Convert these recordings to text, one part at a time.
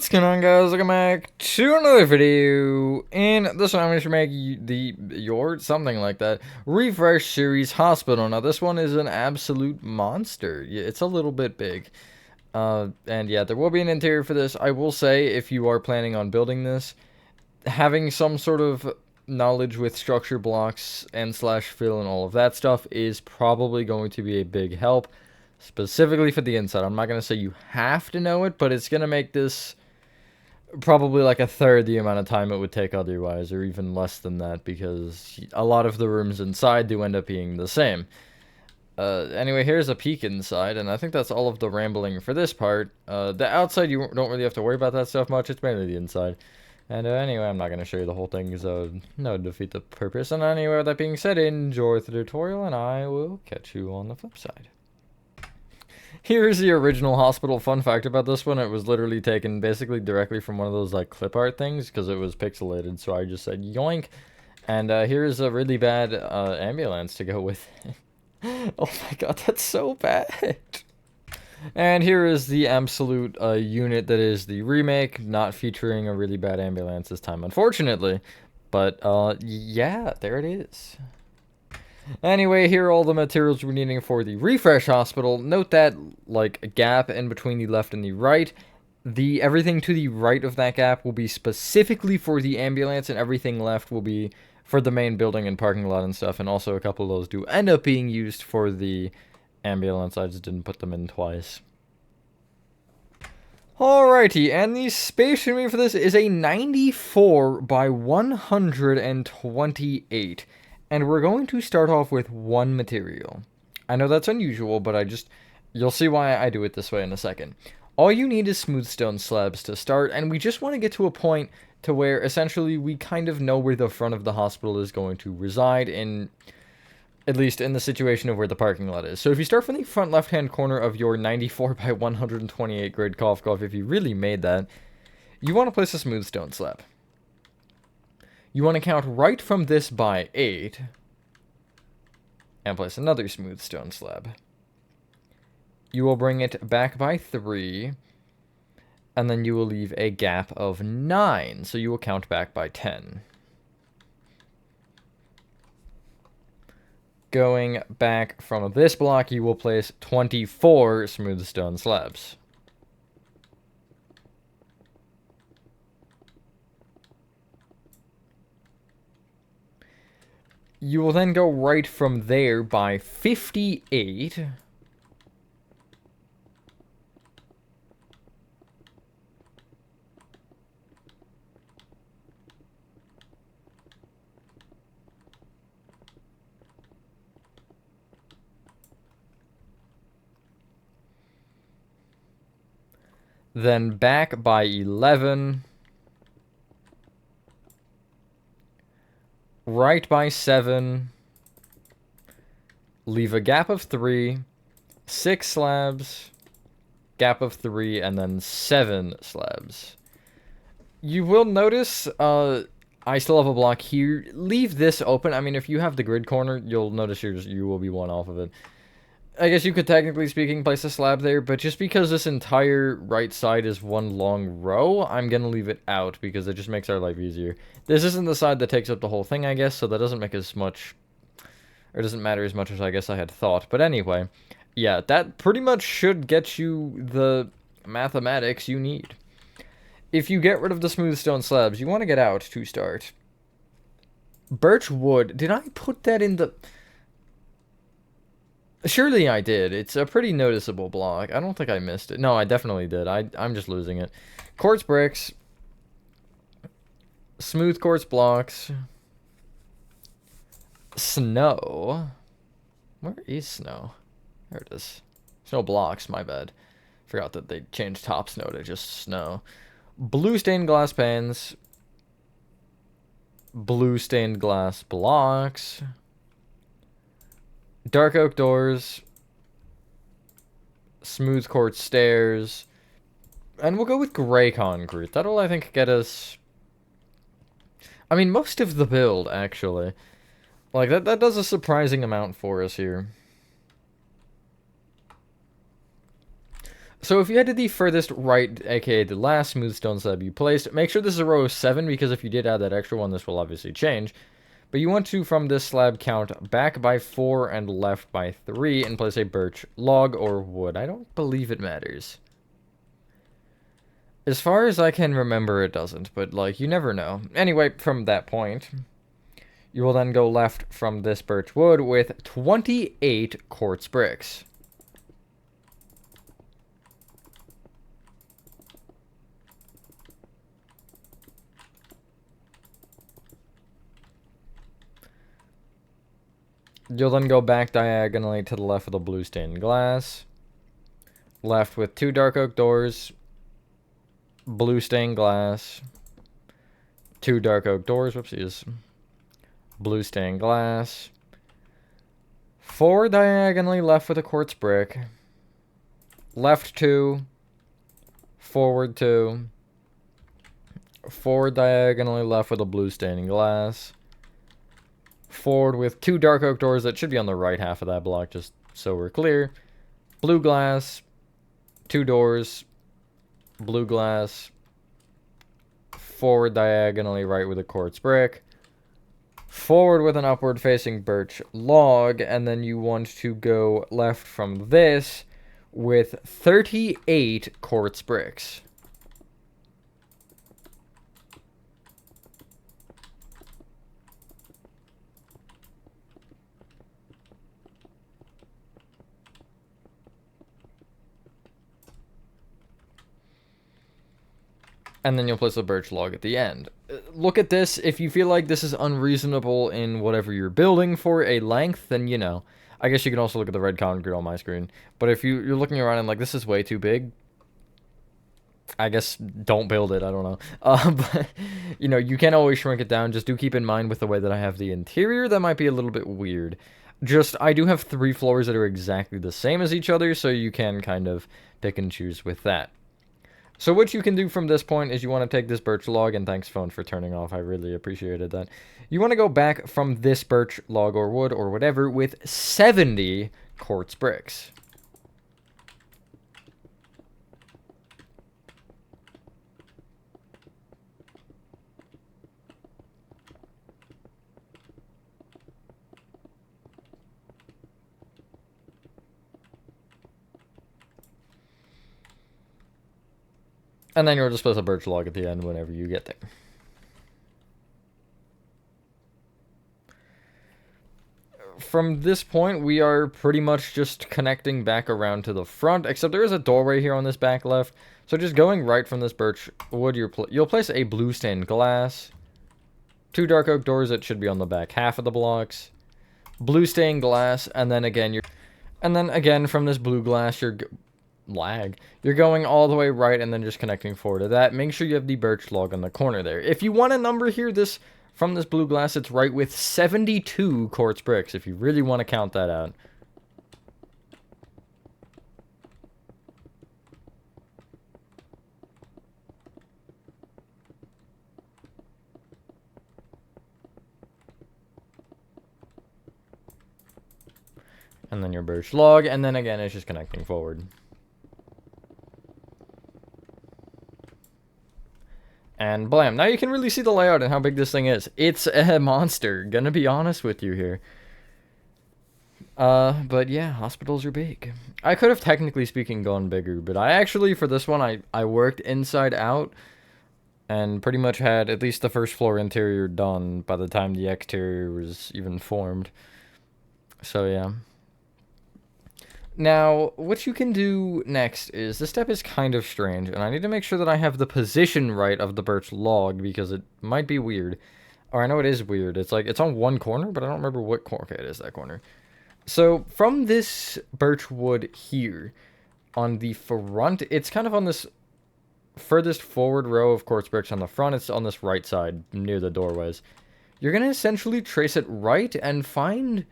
What's going on, guys? Welcome back to another video. And this one I'm going to make your something like that refresh series hospital. Now this one is an absolute monster. It's a little bit big. And yeah, there will be an interior for this. I will say, if you are planning on building this, having some sort of knowledge with structure blocks and slash fill and all of that stuff is probably going to be a big help. Specifically for the inside. I'm not going to say you have to know it, but it's going to make this probably like a third the amount of time it would take otherwise, or even less than that, because a lot of the rooms inside do end up being the same. Anyway, here's a peek inside, and I think that's all of the rambling for this part. The outside, you don't really have to worry about that stuff much. It's mainly the inside. And anyway, I'm not going to show you the whole thing, so no, defeat the purpose. And anyway, with that being said, enjoy the tutorial, and I will catch you on the flip side. Here's the original hospital. Fun fact about this one, it was literally taken basically directly from one of those like clip art things, because it was pixelated, so I just said yoink. And here's a really bad ambulance to go with it. Oh my god, that's so bad. And here is the absolute unit that is the remake, not featuring a really bad ambulance this time, unfortunately. But yeah, there it is. Anyway, here are all the materials we're needing for the refresh hospital. Note that, like, a gap in between the left and the right. Everything to the right of that gap will be specifically for the ambulance, and everything left will be for the main building and parking lot and stuff. And also a couple of those do end up being used for the ambulance. I just didn't put them in twice. Alrighty, and the space for me for this is a 94 by 128. And we're going to start off with one material. I know that's unusual, but you'll see why I do it this way in a second. All you need is smooth stone slabs to start, and we just want to get to a point to where essentially we kind of know where the front of the hospital is going to reside, at least in the situation of where the parking lot is. So if you start from the front left-hand corner of your 94 by 128 grid cough, if you really made that, you want to place a smooth stone slab. You want to count right from this by 8, and place another smooth stone slab. You will bring it back by 3, and then you will leave a gap of 9, so you will count back by 10. Going back from this block, you will place 24 smooth stone slabs. You will then go right from there by 58. Then back by 11. Right by 7, leave a gap of 3, 6 slabs, gap of 3, and then 7 slabs. You will notice, I still have a block here. Leave this open. I mean, if you have the grid corner, you'll notice you will be one off of it. I guess you could, technically speaking, place a slab there, but just because this entire right side is one long row, I'm going to leave it out because it just makes our life easier. This isn't the side that takes up the whole thing, I guess, so that doesn't make as much, or doesn't matter as much as I guess I had thought. But anyway, yeah, that pretty much should get you the mathematics you need. If you get rid of the smooth stone slabs, you want to get out to start. Birch wood, did I put that in the... Surely I did. It's a pretty noticeable block. I don't think I missed it. No, I definitely did. I'm just losing it. Quartz bricks. Smooth quartz blocks. Snow. Where is snow? There it is. Snow blocks, my bad. Forgot that they changed top snow to just snow. Blue stained glass pans. Blue stained glass blocks. Dark oak doors, smooth quartz stairs, and we'll go with gray concrete. That'll, I think, get us... I mean, most of the build, actually. Like, that does a surprising amount for us here. So if you head to the furthest right, aka the last smooth stone slab you placed, make sure this is a row of 7, because if you did add that extra one, this will obviously change. But you want to, from this slab, count back by 4 and left by 3 and place a birch log or wood. I don't believe it matters. As far as I can remember, it doesn't, but, like, you never know. Anyway, from that point, you will then go left from this birch wood with 28 quartz bricks. You'll then go back diagonally to the left with a blue stained glass. Left with 2 dark oak doors. Blue stained glass. 2 dark oak doors. Whoopsies. Blue stained glass. 4 diagonally left with a quartz brick. Left 2. Forward 2. 4 diagonally left with a blue stained glass. Forward with 2 dark oak doors that should be on the right half of that block, just so we're clear. Blue glass, 2 doors, blue glass, forward diagonally right with a quartz brick, forward with an upward facing birch log, and then you want to go left from this with 38 quartz bricks. And then you'll place a birch log at the end. Look at this. If you feel like this is unreasonable in whatever you're building for a length, then, you know, I guess you can also look at the red concrete on my screen. But if you're looking around and like, this is way too big, I guess don't build it. I don't know. But, you know, you can always shrink it down. Just do keep in mind with the way that I have the interior, that might be a little bit weird. Just, I do have 3 floors that are exactly the same as each other, so you can kind of pick and choose with that. So what you can do from this point is you want to take this birch log, and thanks phone for turning off, I really appreciated that. You want to go back from this birch log or wood or whatever with 70 quartz bricks. And then you'll just place a birch log at the end whenever you get there. From this point, we are pretty much just connecting back around to the front, except there is a doorway here on this back left. So just going right from this birch wood, you'll place a blue stained glass, 2 dark oak doors that should be on the back half of the blocks, blue stained glass, and then again from this blue glass, you're going all the way right and then just connecting forward to that. Make sure you have the birch log on the corner there. If you want a number here, from this blue glass, it's right with 72 quartz bricks, if you really want to count that out. And then your birch log, and then again, it's just connecting forward. And blam. Now you can really see the layout and how big this thing is. It's a monster, gonna be honest with you here. But yeah, hospitals are big. I could have, technically speaking, gone bigger, but I actually, for this one, I worked inside out and pretty much had at least the first floor interior done by the time the exterior was even formed. So yeah. Now, what you can do next is, this step is kind of strange, and I need to make sure that I have the position right of the birch log, because it might be weird. Or I know it is weird. It's like, it's on one corner, but I don't remember what corner. Okay, it is that corner. So, from this birch wood here, on the front, it's kind of on this furthest forward row of quartz bricks on the front. It's on this right side, near the doorways. You're going to essentially trace it right and find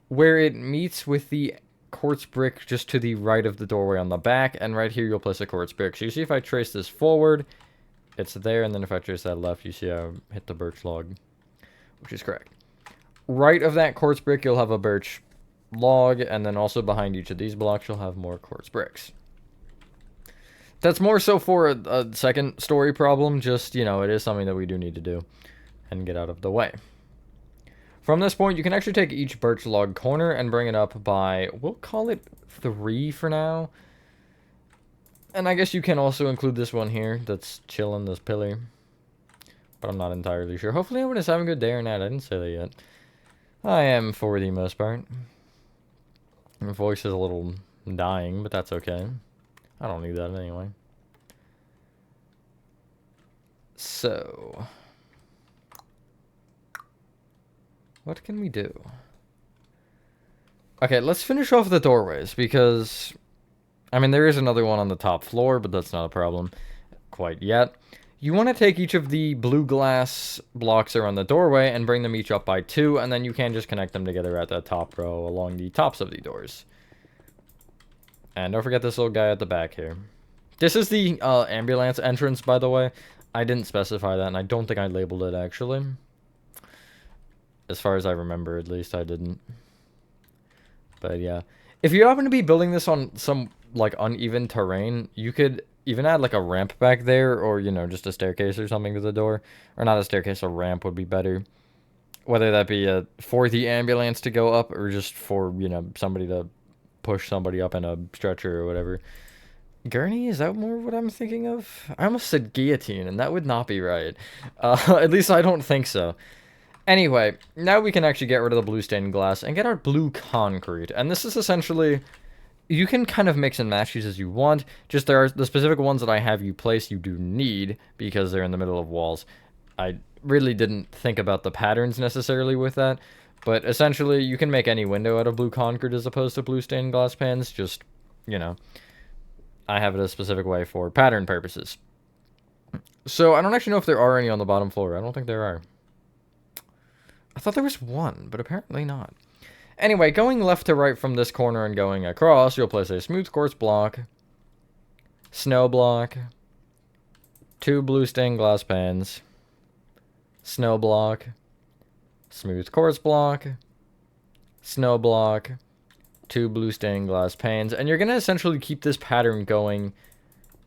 where it meets with the quartz brick just to the right of the doorway on the back, and right here you'll place a quartz brick. So you see, if I trace this forward, it's there, and then if I trace that left, you see I hit the birch log, which is correct. Right of that quartz brick, you'll have a birch log, and then also behind each of these blocks, you'll have more quartz bricks. That's more so for a second story problem, just, you know, it is something that we do need to do and get out of the way. From this point, you can actually take each birch log corner and bring it up by, we'll call it 3 for now. And I guess you can also include this one here that's chilling, this pillar. But I'm not entirely sure. Hopefully everyone is having a good day or not. I didn't say that yet. I am for the most part. My voice is a little dying, but that's okay. I don't need that anyway. So, what can we do? Okay, let's finish off the doorways, because, I mean, there is another one on the top floor, but that's not a problem quite yet. You want to take each of the blue glass blocks around the doorway and bring them each up by 2, and then you can just connect them together at the top row along the tops of the doors. And don't forget this little guy at the back here. This is the ambulance entrance, by the way. I didn't specify that, and I don't think I labeled it, actually. As far as I remember, at least, I didn't. But, yeah. If you happen to be building this on some, like, uneven terrain, you could even add, like, a ramp back there, or, you know, just a staircase or something to the door. Or not a staircase, a ramp would be better. Whether that be for the ambulance to go up, or just for, you know, somebody to push somebody up in a stretcher or whatever. Gurney, is that more what I'm thinking of? I almost said guillotine, and that would not be right. At least I don't think so. Anyway, now we can actually get rid of the blue stained glass and get our blue concrete. And this is essentially, you can kind of mix and match these as you want. Just there are the specific ones that I have you place you do need, because they're in the middle of walls. I really didn't think about the patterns necessarily with that. But essentially, you can make any window out of blue concrete as opposed to blue stained glass pans. Just, you know, I have it a specific way for pattern purposes. So, I don't actually know if there are any on the bottom floor. I don't think there are. I thought there was one, but apparently not. Anyway, going left to right from this corner and going across, you'll place a smooth quartz block, snow block, 2 blue stained glass pans, snow block, smooth quartz block, snow block, 2 blue stained glass panes, and you're going to essentially keep this pattern going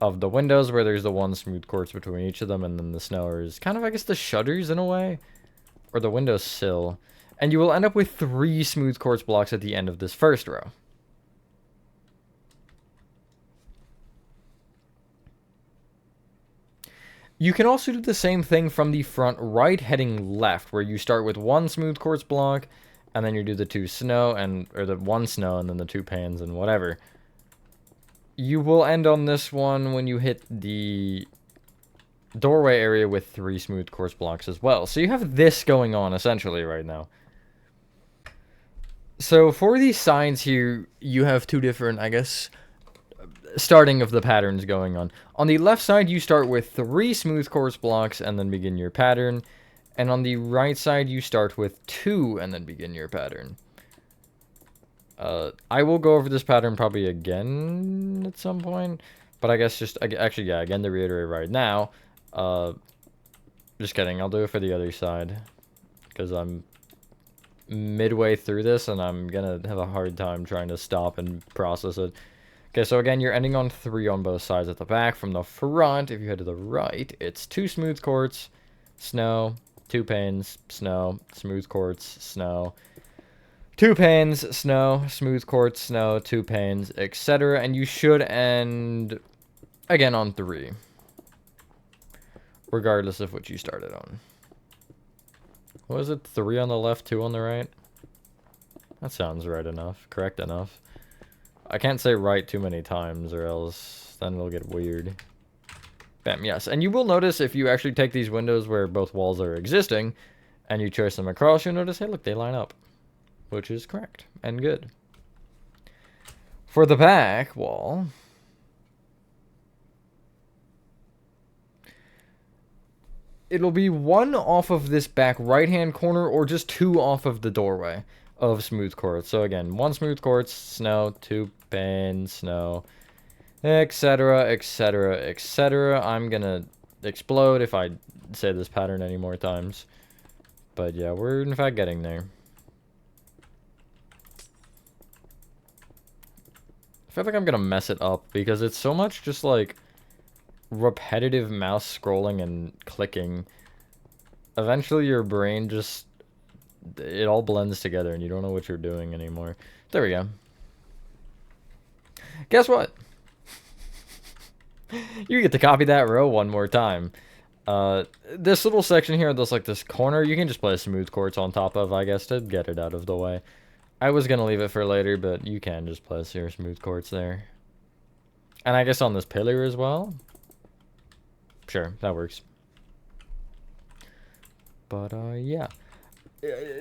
of the windows where there's the 1 smooth quartz between each of them, and then the snow is kind of, I guess, the shutters in a way, or the window sill, and you will end up with 3 smooth quartz blocks at the end of this first row. You can also do the same thing from the front right heading left, where you start with 1 smooth quartz block, and then you do the 2 snow, or the 1 snow, and then the 2 pans, and whatever. You will end on this one when you hit the doorway area with 3 smooth quartz blocks as well. So you have this going on, essentially, right now. So for these signs here, you have 2 different, I guess, starting of the patterns going on. On the left side, you start with 3 smooth quartz blocks and then begin your pattern. And on the right side, you start with 2 and then begin your pattern. I will go over this pattern probably again at some point. But I guess just, actually, yeah, again to reiterate right now. Just kidding, I'll do it for the other side. Because I'm midway through this and I'm gonna have a hard time trying to stop and process it. Okay, so again, you're ending on 3 on both sides at the back. From the front, if you head to the right, it's 2 smooth quartz, snow, 2 panes, snow, smooth quartz, snow, 2 panes, snow, smooth quartz, snow, 2 panes, etc. And you should end, again, on 3. Regardless of what you started on. What was it? 3 on the left, 2 on the right? That sounds right enough. Correct enough. I can't say right too many times or else then it'll get weird. Bam, yes. And you will notice if you actually take these windows where both walls are existing and you trace them across, you'll notice, hey, look, they line up. Which is correct and good. For the back wall, it'll be 1 off of this back right-hand corner or just 2 off of the doorway of smooth quartz. So again, 1 smooth quartz, snow, 2 panes, snow, etc, etc, etc. I'm gonna explode if I say this pattern any more times. But yeah, we're in fact getting there. I feel like I'm gonna mess it up because it's so much just like repetitive mouse scrolling and clicking, eventually your brain just, it all blends together and you don't know what you're doing anymore. There we go. Guess what? You get to copy that row one more time. This little section here, there's like this corner, you can just place smooth quartz on top of, I guess, to get it out of the way. I was gonna leave it for later, but you can just place your smooth quartz there. And I guess on this pillar as well. Sure, that works. But, yeah.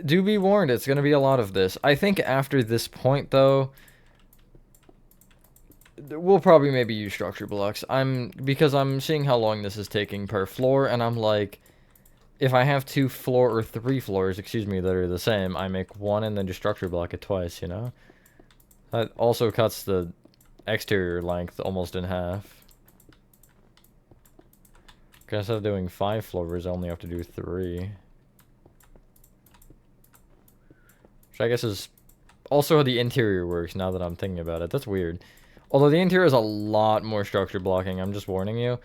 Do be warned, it's gonna be a lot of this. I think after this point, though, we'll probably maybe use structure blocks. Because I'm seeing how long this is taking per floor, and I'm like, if I have 2 floor or 3 floors, excuse me, that are the same, I make one and then just structure block it twice, you know? That also cuts the exterior length almost in half. Because instead of doing 5 floors, I only have to do 3. Which I guess is also how the interior works, now that I'm thinking about it. That's weird. Although the interior is a lot more structure blocking, I'm just warning you.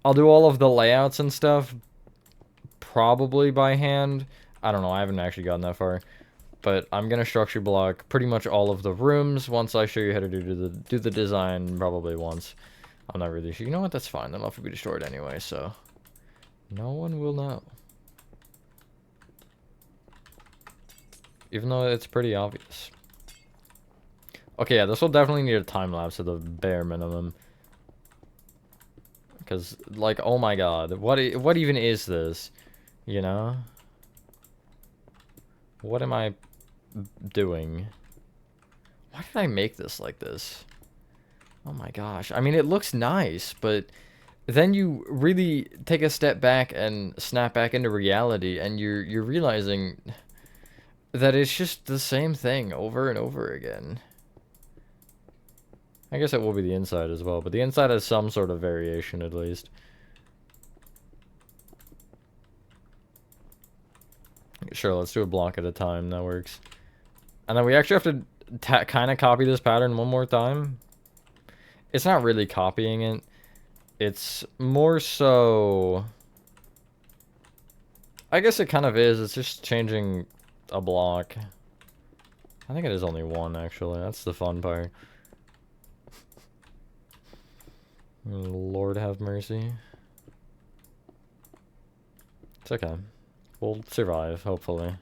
I'll do all of the layouts and stuff probably by hand. I don't know, I haven't actually gotten that far. But I'm gonna structure block pretty much all of the rooms once I show you how to do the design, probably once. I'm not really sure. You know what, that's fine. That'll have to be destroyed anyway, so no one will know. Even though it's pretty obvious. Okay, yeah, this will definitely need a time lapse at the bare minimum. Because, like, oh my god, what even is this? You know? What am I doing? Why did I make this like this? Oh my gosh. I mean, it looks nice, but then you really take a step back and snap back into reality, and you're realizing that it's just the same thing over and over again. I guess it will be the inside as well, but the inside has some sort of variation at least. Sure, let's do a block at a time. That works. And then we actually have to kind of copy this pattern one more time. It's not really copying it. It's more so... I guess it kind of is. It's just changing a block. I think it is only one, actually. That's the fun part. Lord have mercy. It's okay. We'll survive, hopefully.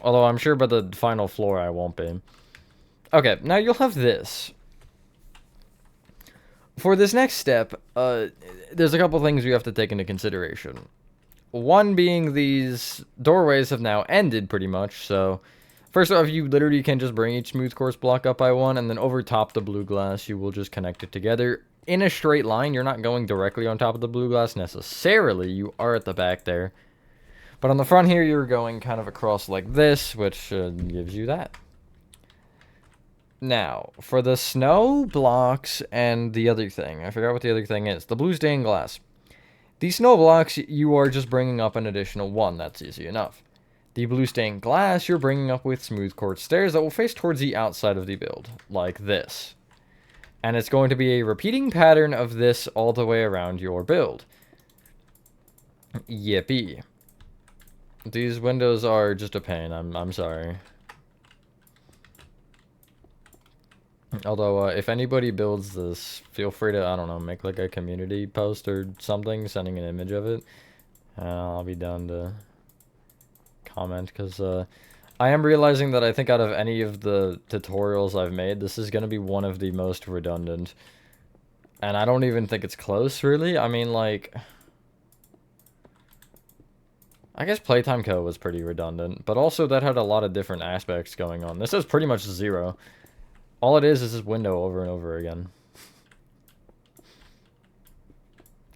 Although I'm sure by the final floor I won't be. Okay, now you'll have this. For this next step, there's a couple things you have to take into consideration. One being these doorways have now ended pretty much, so... First off, you literally can just bring each smooth quartz block up by one, and then over top the blue glass, you will just connect it together in a straight line. You're not going directly on top of the blue glass necessarily. You are at the back there. But on the front here, you're going kind of across like this, which gives you that. Now, for the snow blocks and the other thing, I forgot what the other thing is. The blue stained glass. These snow blocks, you are just bringing up an additional one. That's easy enough. The blue stained glass, you're bringing up with smooth quartz stairs that will face towards the outside of the build, like this. And it's going to be a repeating pattern of this all the way around your build. Yippee. These windows are just a pain, I'm sorry. Although, if anybody builds this, feel free to, I don't know, make like a community post or something, sending an image of it. I'll be down to comment, because I am realizing that I think out of any of the tutorials I've made, this is going to be one of the most redundant. And I don't even think it's close, really. I mean, like... I guess Playtime Co. was pretty redundant, but also that had a lot of different aspects going on. This is pretty much 0. All it is this window over and over again.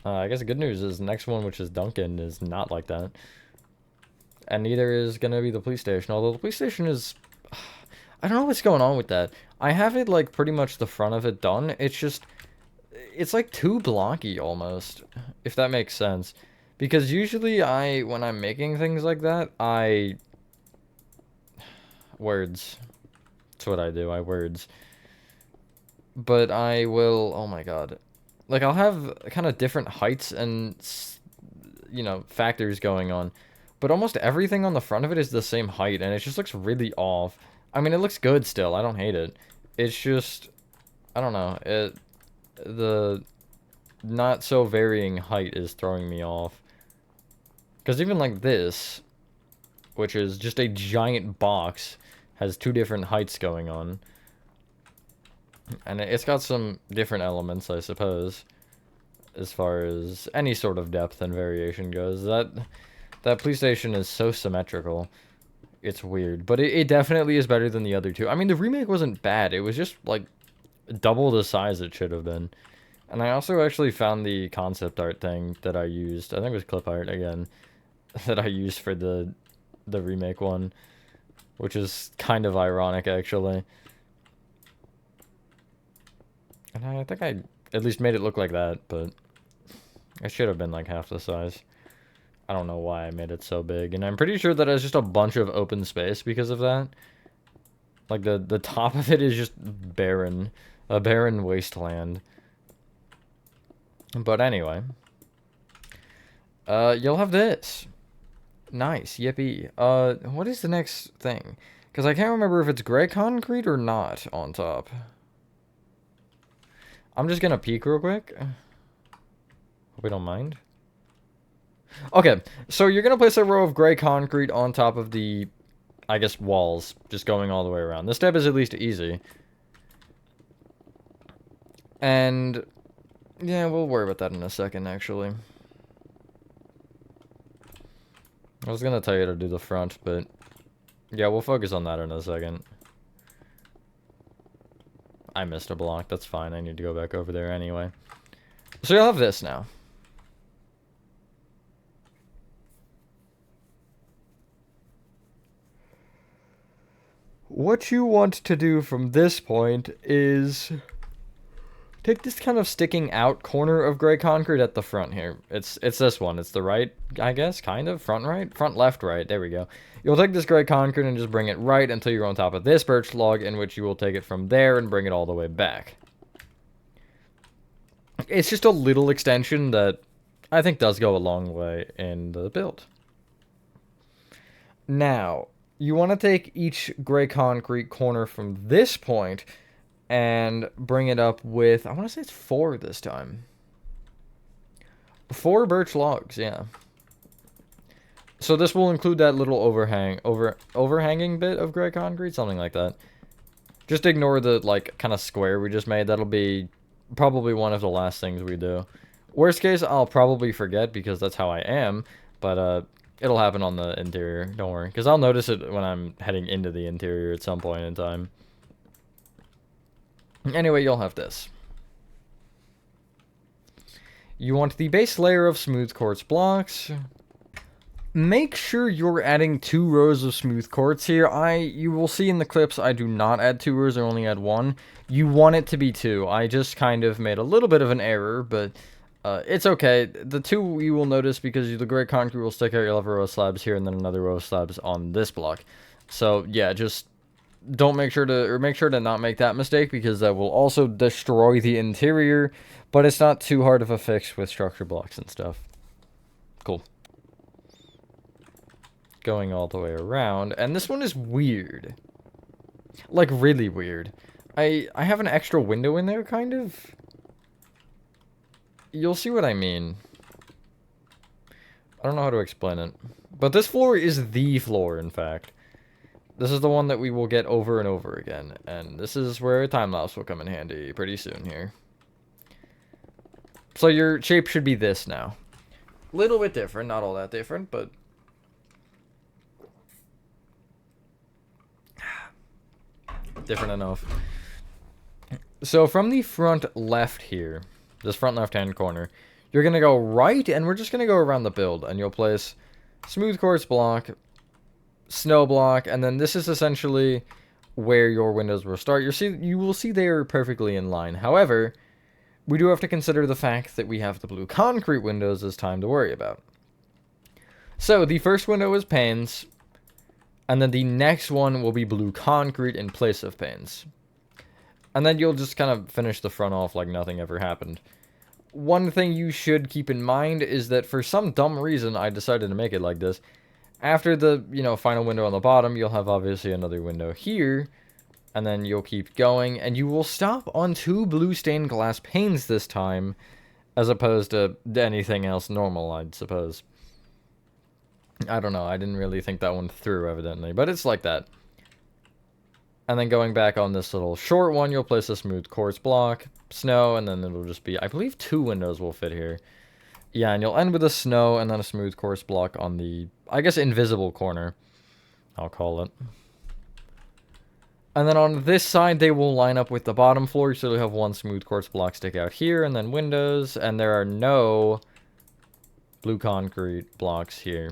I guess the good news is the next one, which is Duncan, is not like that. And neither is going to be the police station, although the police station is... I don't know what's going on with that. I have it, like, pretty much the front of it done. It's just... It's, like, too blocky, almost. If that makes sense. Because usually when I'm making things like that, words. That's what I do, I words. but I will, oh my god. Like, I'll have kind of different heights and, you know, factors going on. But almost everything on the front of it is the same height, and it just looks really off. I mean, it looks good still. I don't hate it. It's just, I don't know. The not so varying height is throwing me off. Because even like this, which is just a giant box, has two different heights going on. And it's got some different elements, I suppose, as far as any sort of depth and variation goes. That police station is so symmetrical. It's weird, but it definitely is better than the other two. I mean, the remake wasn't bad. It was just, like, double the size it should have been. And I also actually found the concept art thing that I used. I think it was clip art, again, that I used for the remake one, which is kind of ironic, actually. And I think I at least made it look like that, but it should have been, like, half the size. I don't know why I made it so big, and I'm pretty sure that it's just a bunch of open space because of that. Like, the top of it is just barren. A barren wasteland. But anyway. You'll have this. Nice, yippee. What is the next thing? Because I can't remember if it's gray concrete or not on top. I'm just gonna peek real quick. Hope we don't mind. Okay, so you're going to place a row of gray concrete on top of the, I guess, walls, just going all the way around. This step is at least easy. And, yeah, we'll worry about that in a second, actually. I was going to tell you to do the front, but, yeah, we'll focus on that in a second. I missed a block, that's fine, I need to go back over there anyway. So you'll have this now. What you want to do from this point is take this kind of sticking out corner of gray concrete at the front here. It's this one. It's the right, I guess, kind of. Front right? Front left right. There we go. You'll take this gray concrete and just bring it right until you're on top of this birch log, in which you will take it from there and bring it all the way back. It's just a little extension that I think does go a long way in the build. Now, you want to take each gray concrete corner from this point and bring it up with, I want to say it's 4 this time. 4 birch logs, yeah. So this will include that little overhanging bit of gray concrete, something like that. Just ignore the, like, kind of square we just made. That'll be probably one of the last things we do. Worst case, I'll probably forget because that's how I am, but, it'll happen on the interior, don't worry. Because I'll notice it when I'm heading into the interior at some point in time. Anyway, you'll have this. You want the base layer of smooth quartz blocks. Make sure you're adding 2 rows of smooth quartz here. You will see in the clips I do not add 2 rows, I only add 1. You want it to be 2. I just kind of made a little bit of an error, but it's okay. The 2 you will notice because the gray concrete will stick out. You'll have a row of slabs here and then another row of slabs on this block. So yeah, just make sure to not make that mistake because that will also destroy the interior. But it's not too hard of a fix with structure blocks and stuff. Cool. Going all the way around, and this one is weird. Like really weird. I have an extra window in there, kind of. You'll see what I mean. I don't know how to explain it. But this floor is the floor, in fact. This is the one that we will get over and over again. And this is where a time lapse will come in handy pretty soon here. So your shape should be this now. Little bit different, not all that different, but... different enough. So from the front left here... this front left-hand corner, you're going to go right, and we're just going to go around the build, and you'll place smooth quartz block, snow block, and then this is essentially where your windows will start. You will see they are perfectly in line. However, we do have to consider the fact that we have the blue concrete windows as time to worry about. So the first window is panes, and then the next one will be blue concrete in place of panes. And then you'll just kind of finish the front off like nothing ever happened. One thing you should keep in mind is that for some dumb reason, I decided to make it like this. After the, final window on the bottom, you'll have obviously another window here. And then you'll keep going, and you will stop on 2 blue stained glass panes this time, as opposed to anything else normal, I'd suppose. I don't know, I didn't really think that one through, evidently, but it's like that. And then going back on this little short one, you'll place a smooth quartz block, snow, and then it'll just be, I believe 2 windows will fit here. Yeah, and you'll end with a snow and then a smooth quartz block on the, I guess, invisible corner, I'll call it. And then on this side, they will line up with the bottom floor, so you'll have 1 smooth quartz block stick out here, and then windows, and there are no blue concrete blocks here.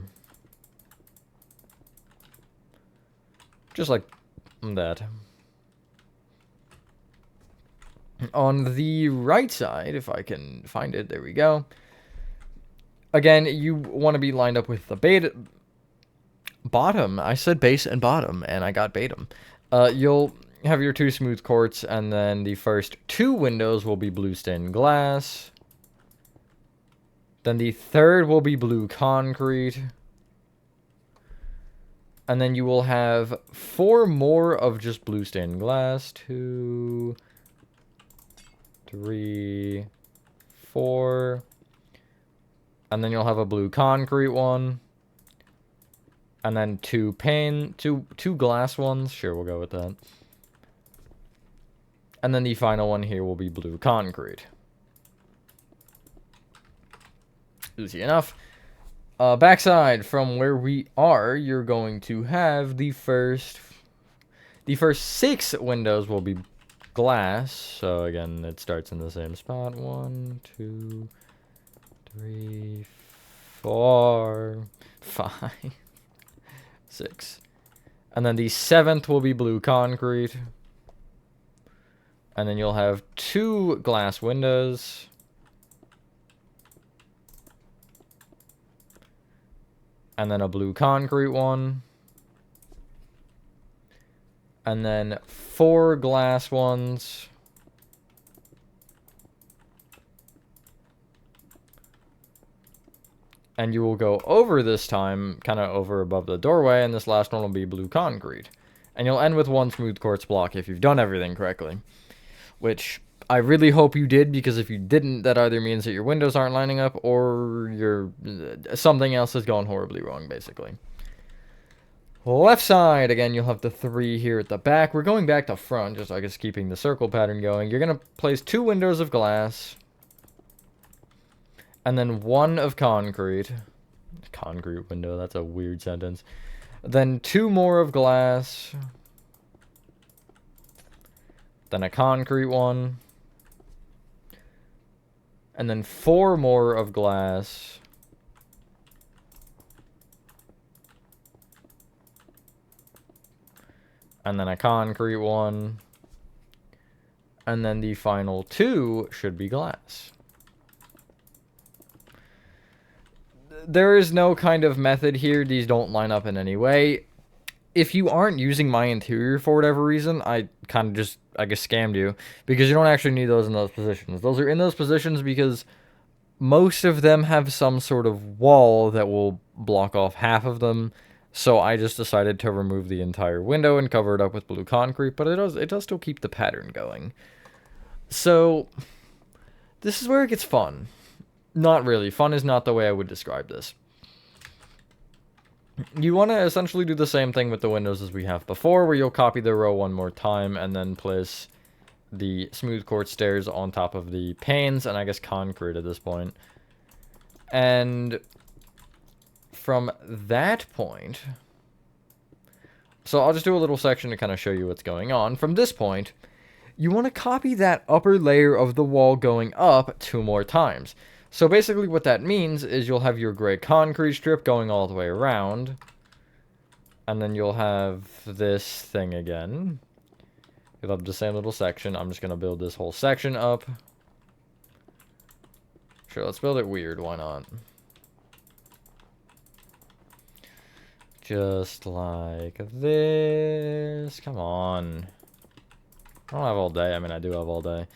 Just like that. On the right side, if I can find it, there we go. Again, you want to be lined up with the bottom. I said base and bottom, and I got bottom. You'll have your 2 smooth quartz, and then the first 2 windows will be blue stained glass. Then the third will be blue concrete. And then you will have 4 more of just blue stained glass. 2, 3, 4. And then you'll have a blue concrete one. And then 2 glass ones. Sure, we'll go with that. And then the final one here will be blue concrete. Easy enough. Backside from where we are, you're going to have the first 6 windows will be glass. So again, it starts in the same spot. 1, 2, 3, 4, 5. 6. And then the 7th will be blue concrete. And then you'll have 2 glass windows. And then a blue concrete one. And then 4 glass ones. And you will go over this time, kind of over above the doorway, and this last one will be blue concrete. And you'll end with 1 smooth quartz block if you've done everything correctly. Which I really hope you did, because if you didn't, that either means that your windows aren't lining up, or something else has gone horribly wrong, basically. Left side, again, you'll have the 3 here at the back. We're going back to front, just I guess keeping the circle pattern going. You're going to place 2 windows of glass. And then 1 of concrete. Concrete window, that's a weird sentence. Then 2 more of glass. Then a concrete one. And then 4 more of glass. And then a concrete one. And then the final 2 should be glass. There is no kind of method here. These don't line up in any way. If you aren't using my interior for whatever reason, I kind of just, I guess, scammed you. Because you don't actually need those in those positions. Those are in those positions because most of them have some sort of wall that will block off half of them. So I just decided to remove the entire window and cover it up with blue concrete. But it does still keep the pattern going. So this is where it gets fun. Not really. Fun is not the way I would describe this. You want to essentially do the same thing with the windows as we have before, where you'll copy the row 1 more time and then place the smooth quartz stairs on top of the panes, and I guess concrete at this point. And from that point, so I'll just do a little section to kind of show you what's going on. From this point, you want to copy that upper layer of the wall going up 2 more times. So basically what that means is you'll have your gray concrete strip going all the way around. And then you'll have this thing again. You'll have the same little section. I'm just going to build this whole section up. Sure, let's build it weird. Why not? Just like this. Come on. I don't have all day. I mean, I do have all day.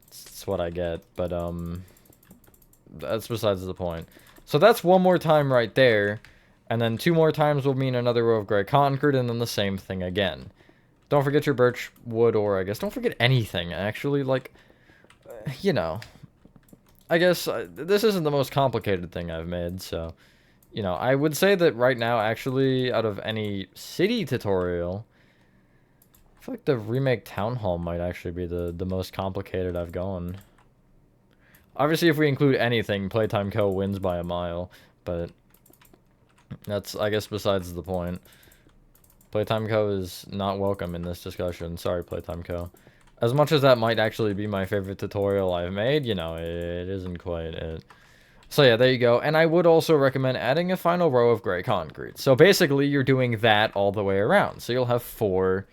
It's what I get, but, that's besides the point. So that's one more time right there, and then 2 more times will mean another row of gray concrete, and then the same thing again. Don't forget your birch wood, or I guess don't forget anything, actually, like, you know. I guess this isn't the most complicated thing I've made, so, you know, I would say that right now, actually, out of any city tutorial, I feel like the remake town hall might actually be the most complicated I've gone. Obviously, if we include anything, Playtime Co. wins by a mile, but that's, I guess, besides the point. Playtime Co. is not welcome in this discussion. Sorry, Playtime Co. As much as that might actually be my favorite tutorial I've made, you know, it isn't quite it. So yeah, there you go. And I would also recommend adding a final row of gray concrete. So basically, you're doing that all the way around. So you'll have four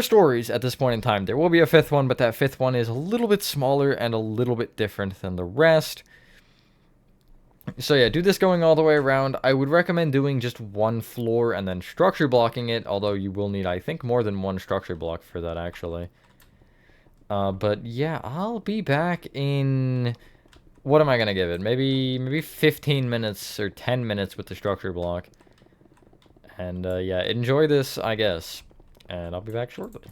stories at this point in time. There will be a 5th one, but that 5th one is a little bit smaller and a little bit different than the rest. So yeah, do this going all the way around. I would recommend doing just one floor and then structure blocking it, although you will need, I think, more than one structure block for that, actually. But yeah, I'll be back in... What am I gonna give it? Maybe 15 minutes or 10 minutes with the structure block. And yeah, enjoy this, I guess. And I'll be back shortly.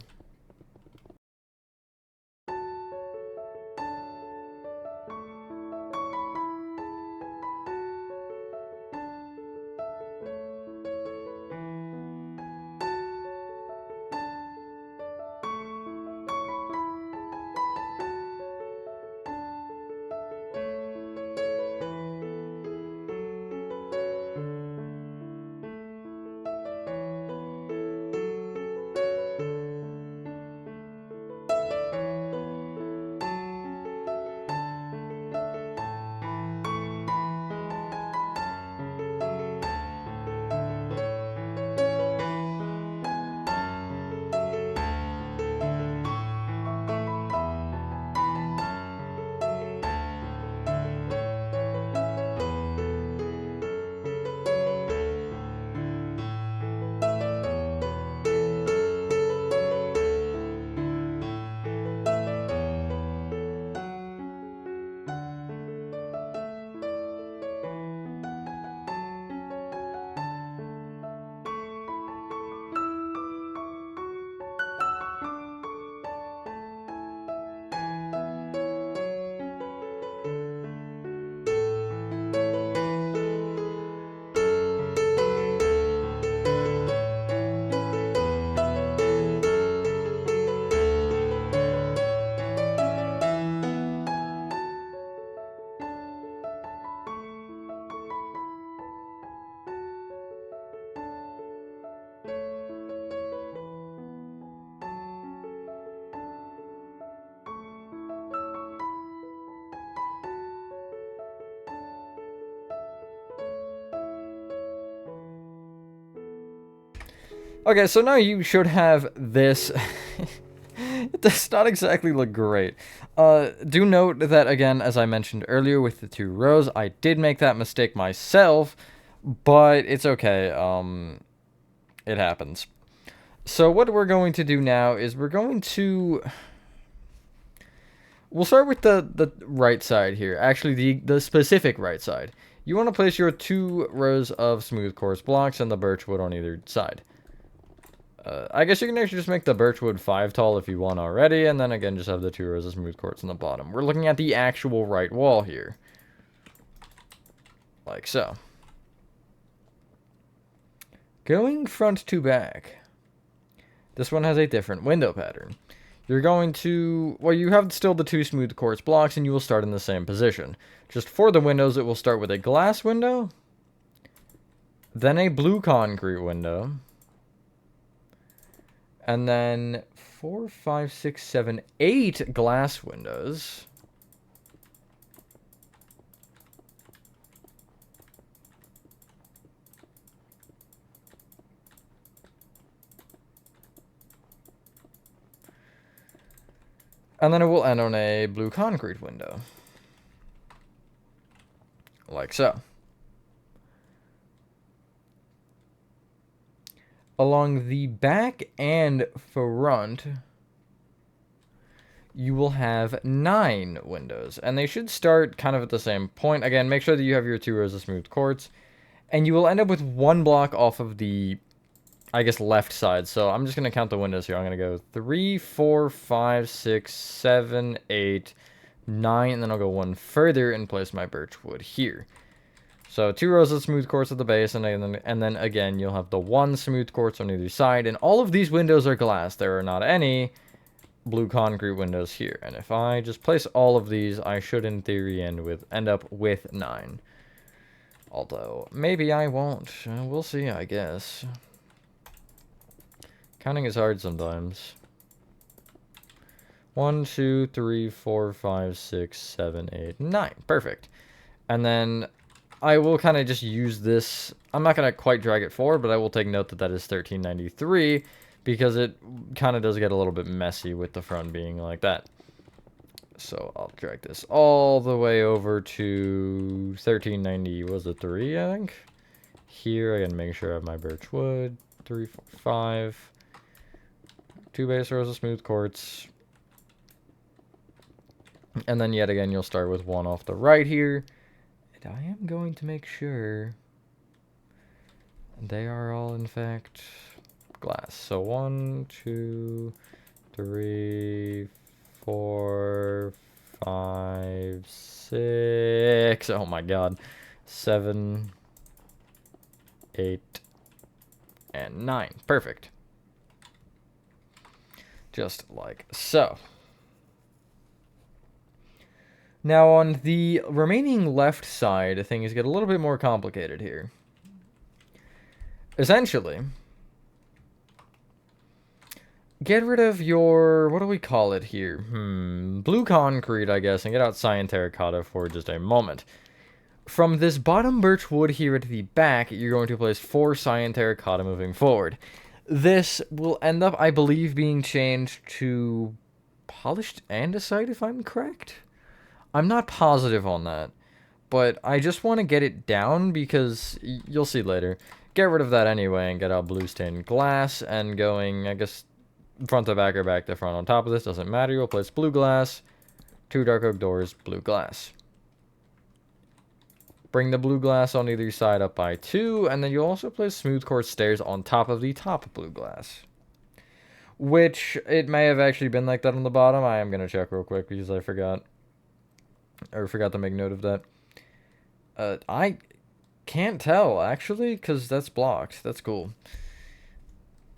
Okay, so now you should have this. It does not exactly look great. Do note that, again, as I mentioned earlier with the 2 rows, I did make that mistake myself, but it's okay. It happens. So what we're going to do now is we'll start with the right side here. Actually, the specific right side. You want to place your 2 rows of smooth quartz blocks and the birch wood on either side. I guess you can actually just make the birchwood 5 tall if you want already, and then again just have the 2 rows of smooth quartz on the bottom. We're looking at the actual right wall here. Like so. Going front to back. This one has a different window pattern. You're going to... Well, you have still the 2 smooth quartz blocks, and you will start in the same position. Just for the windows, it will start with a glass window, then a blue concrete window, and then 4, 5, 6, 7, 8 glass windows. And then it will end on a blue concrete window. Like so. Along the back and front, you will have 9 windows. And they should start kind of at the same point. Again, make sure that you have your 2 rows of smooth quartz. And you will end up with 1 block off of the, I guess, left side. So I'm just going to count the windows here. I'm going to go 3, 4, 5, 6, 7, 8, 9. And then I'll go 1 further and place my birch wood here. So 2 rows of smooth quartz at the base, and then again, you'll have the 1 smooth quartz on either side. And all of these windows are glass. There are not any blue concrete windows here. And if I just place all of these, I should, in theory, end up with 9. Although, maybe I won't. We'll see, I guess. Counting is hard sometimes. 1, 2, 3, 4, 5, 6, 7, 8, 9. Perfect. And then I will kind of just use this. I'm not going to quite drag it forward, but I will take note that that is 1393 because it kind of does get a little bit messy with the front being like that. So I'll drag this all the way over to 1390, was it 3, I think? Here, I gotta make sure I have my birch wood. 3, 4, 5. 2 base rows of smooth quartz. And then yet again, you'll start with 1 off the right here. And I am going to make sure they are all, in fact, glass. So 1, 2, 3, 4, 5, 6. Oh my god. 7, 8, and 9. Perfect. Just like so. Now on the remaining left side, things get a little bit more complicated here. Essentially, get rid of your, what do we call it here? Blue concrete, I guess, and get out cyan terracotta for just a moment. From this bottom birch wood here at the back, you're going to place 4 cyan terracotta moving forward. This will end up, I believe, being changed to polished andesite, if I'm correct. I'm not positive on that, but I just want to get it down because you'll see later. Get rid of that anyway and get out blue stained glass and going, I guess, front to back or back to front. On top of this, doesn't matter. You'll place blue glass, 2 dark oak doors, blue glass. Bring the blue glass on either side up by 2, and then you'll also place smooth quartz stairs on top of the top blue glass. Which, it may have actually been like that on the bottom. I am going to check real quick because I forgot. Or forgot to make note of that. I can't tell, actually, because that's blocked. That's cool.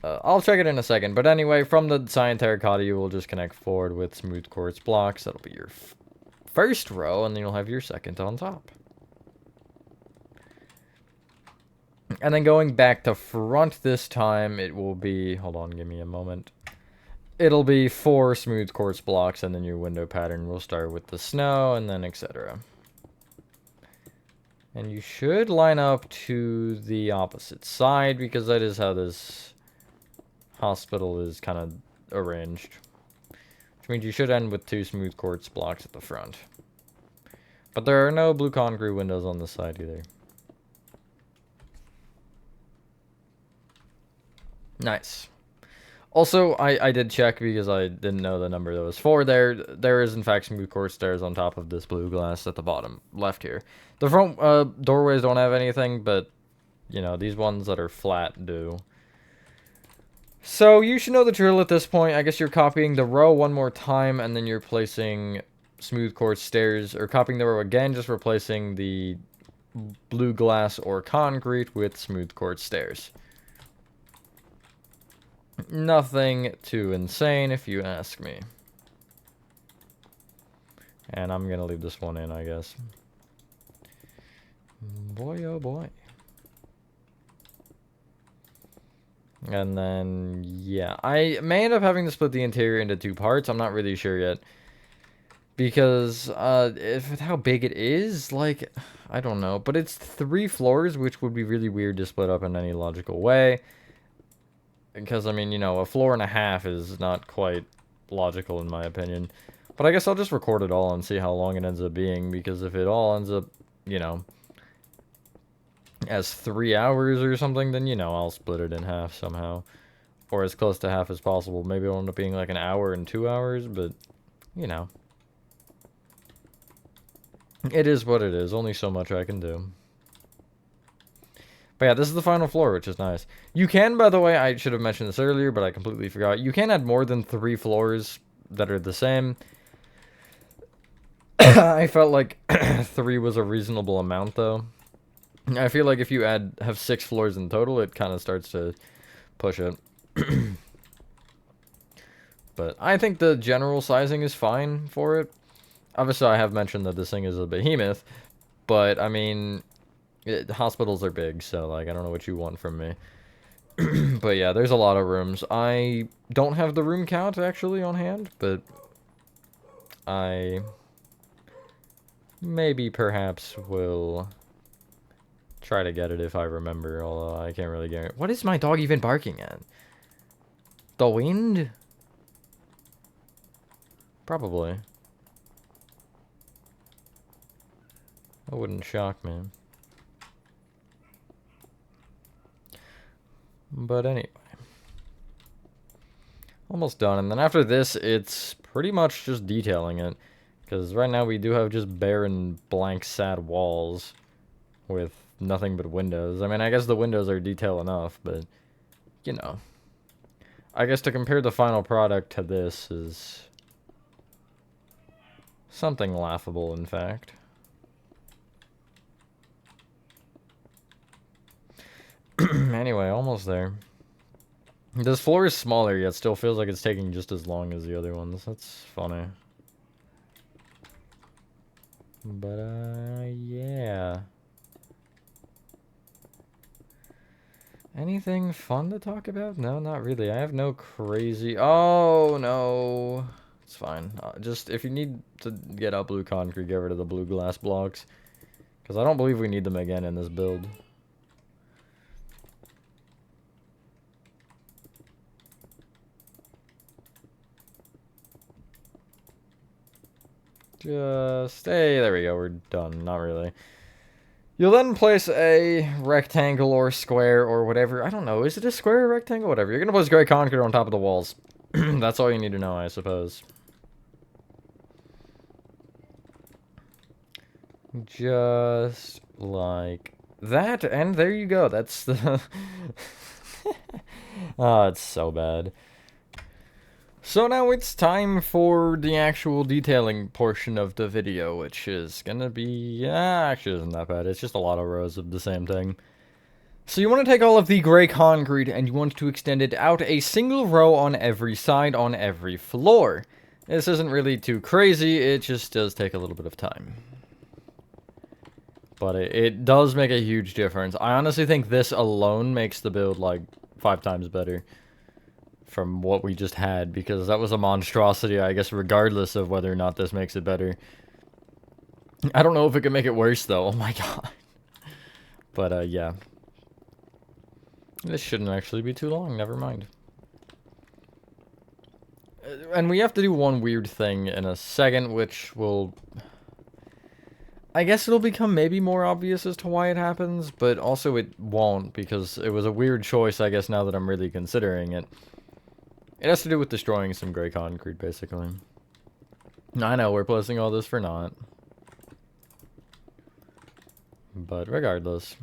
I'll check it in a second. But anyway, from the cyan terracotta, you will just connect forward with smooth quartz blocks. That'll be your first row, and then you'll have your second on top. And then going back to front this time, it will be... Hold on, give me a moment. It'll be 4 smooth quartz blocks, and then your window pattern will start with the snow, and then etc. And you should line up to the opposite side, because that is how this hospital is kind of arranged. Which means you should end with 2 smooth quartz blocks at the front. But there are no blue concrete windows on this side either. Nice. Also, I did check because I didn't know the number that was 4 there. There is, in fact, smooth quartz stairs on top of this blue glass at the bottom left here. The front doorways don't have anything, but, you know, these ones that are flat do. So, you should know the drill at this point. I guess you're copying the row 1 more time, and then you're placing smooth quartz stairs, or copying the row again, just replacing the blue glass or concrete with smooth quartz stairs. Nothing too insane, if you ask me. And I'm gonna leave this one in, I guess. Boy, oh boy. And then, yeah. I may end up having to split the interior into 2 parts. I'm not really sure yet. Because, with how big it is, like, I don't know. But it's 3 floors, which would be really weird to split up in any logical way. Because, I mean, you know, 1.5 floors is not quite logical in my opinion. But I guess I'll just record it all and see how long it ends up being. Because if it all ends up, you know, as 3 hours or something, then, you know, I'll split it in half somehow. Or as close to half as possible. Maybe it'll end up being like 1 hour and 2 hours, but you know. It is what it is. Only so much I can do. But yeah, this is the final floor, which is nice. You can, by the way, I should have mentioned this earlier, but I completely forgot. You can add more than 3 floors that are the same. I felt like 3 was a reasonable amount, though. I feel like if you have 6 floors in total, it kind of starts to push it. But I think the general sizing is fine for it. Obviously, I have mentioned that this thing is a behemoth, but I mean, hospitals are big, so like I don't know what you want from me. But yeah, there's a lot of rooms. I don't have the room count actually on hand, but I maybe perhaps will try to get it if I remember, although I can't really guarantee. What is my dog even barking at? The wind? Probably. That wouldn't shock me. But anyway. Almost done. And then after this, it's pretty much just detailing it. Because right now we do have just barren, blank, sad walls with nothing but windows. I mean, I guess the windows are detail enough, but, you know. I guess to compare the final product to this is something laughable, in fact. Anyway, almost there. This floor is smaller, yet still feels like it's taking just as long as the other ones. That's funny. But, yeah. Anything fun to talk about? No, not really. I have no crazy... Oh, no. It's fine. Just, if you need to get out blue concrete, get rid of the blue glass blocks. Because I don't believe we need them again in this build. Just, hey, there we go, we're done. Not really. You'll then place a rectangle or square or whatever. I don't know, is it a square or rectangle? Whatever. You're gonna place gray concrete on top of the walls. That's all you need to know, I suppose. Just like that, and there you go. That's the... Oh, it's so bad. So now it's time for the actual detailing portion of the video, which is gonna be, actually isn't that bad. It's just a lot of rows of the same thing. So you want to take all of the gray concrete and you want to extend it out a single row on every side on every floor. This isn't really too crazy, it just does take a little bit of time. But it does make a huge difference. I honestly think this alone makes the build like 5 times better from what we just had, because that was a monstrosity, I guess, regardless of whether or not this makes it better. I don't know if it can make it worse, though. Oh my god. But, yeah. This shouldn't actually be too long, never mind. And we have to do one weird thing in a second, which will... I guess it'll become maybe more obvious as to why it happens, but also it won't, because it was a weird choice, I guess, now that I'm really considering it. It has to do with destroying some gray concrete, basically. I know, we're placing all this for naught. But regardless.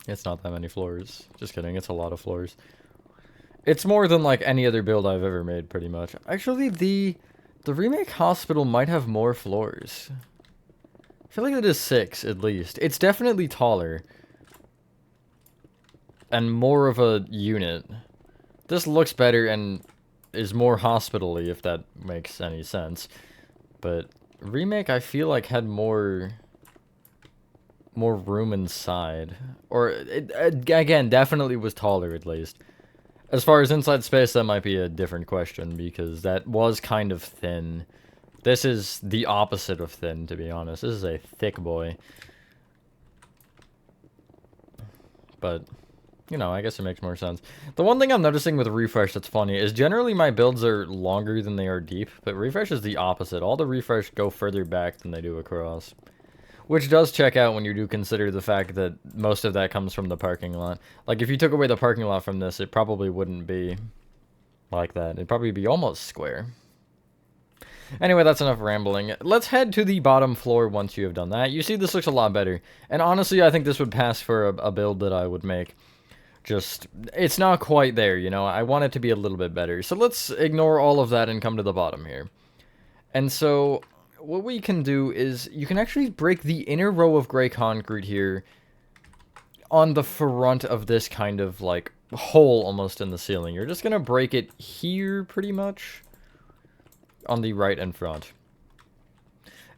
It's not that many floors. Just kidding, it's a lot of floors. It's more than, like, any other build I've ever made, pretty much. Actually, the remake hospital might have more floors. I feel like it is 6, at least. It's definitely taller. And more of a unit. This looks better and is more hospital-y, if that makes any sense. But remake, I feel like, had more room inside. Or, it, again, definitely was taller, at least. As far as inside space, that might be a different question, because that was kind of thin. This is the opposite of thin, to be honest. This is a thick boy. But... you know, I guess it makes more sense. The one thing I'm noticing with Refresh that's funny is generally my builds are longer than they are deep, but Refresh is the opposite. All the Refresh go further back than they do across. Which does check out when you do consider the fact that most of that comes from the parking lot. Like, if you took away the parking lot from this, it probably wouldn't be Like that. It'd probably be almost square. Anyway, that's enough rambling. Let's head to the bottom floor once you have done that. You see, this looks a lot better. And honestly, I think this would pass for a build that I would make. Just, it's not quite there, you know? I want it to be a little bit better. So let's ignore all of that and come to the bottom here. And so, what we can do is, you can actually break the inner row of gray concrete here on the front of this kind of, like, hole almost in the ceiling. You're just gonna break it here, pretty much, on the right and front.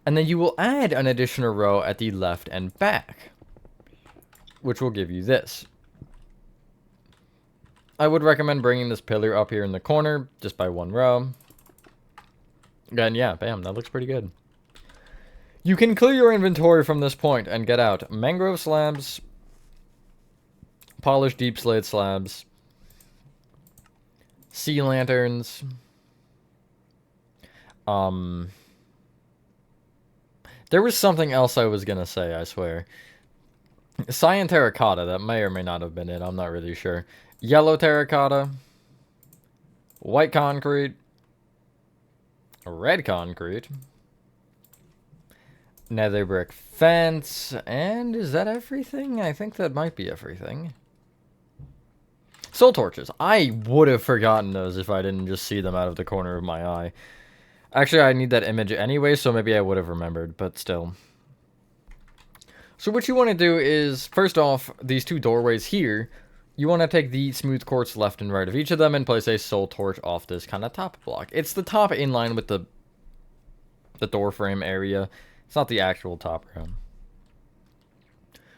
And then you will add an additional row at the left and back, which will give you this. I would recommend bringing this pillar up here in the corner, just by one row. And yeah, bam, that looks pretty good. You can clear your inventory from this point and get out mangrove slabs, polished deep slate slabs, sea lanterns, there was something else I was gonna say, I swear. Cyan terracotta, that may or may not have been it, I'm not really sure. Yellow terracotta, white concrete, red concrete, nether brick fence, and is that everything? I think that might be everything. Soul torches. I would have forgotten those if I didn't just see them out of the corner of my eye. Actually, I need that image anyway, so maybe I would have remembered, but still. So what you want to do is, first off, these two doorways here, you want to take the smooth quartz left and right of each of them and place a soul torch off this kind of top block. It's the top in line with the door frame area. It's not the actual top room.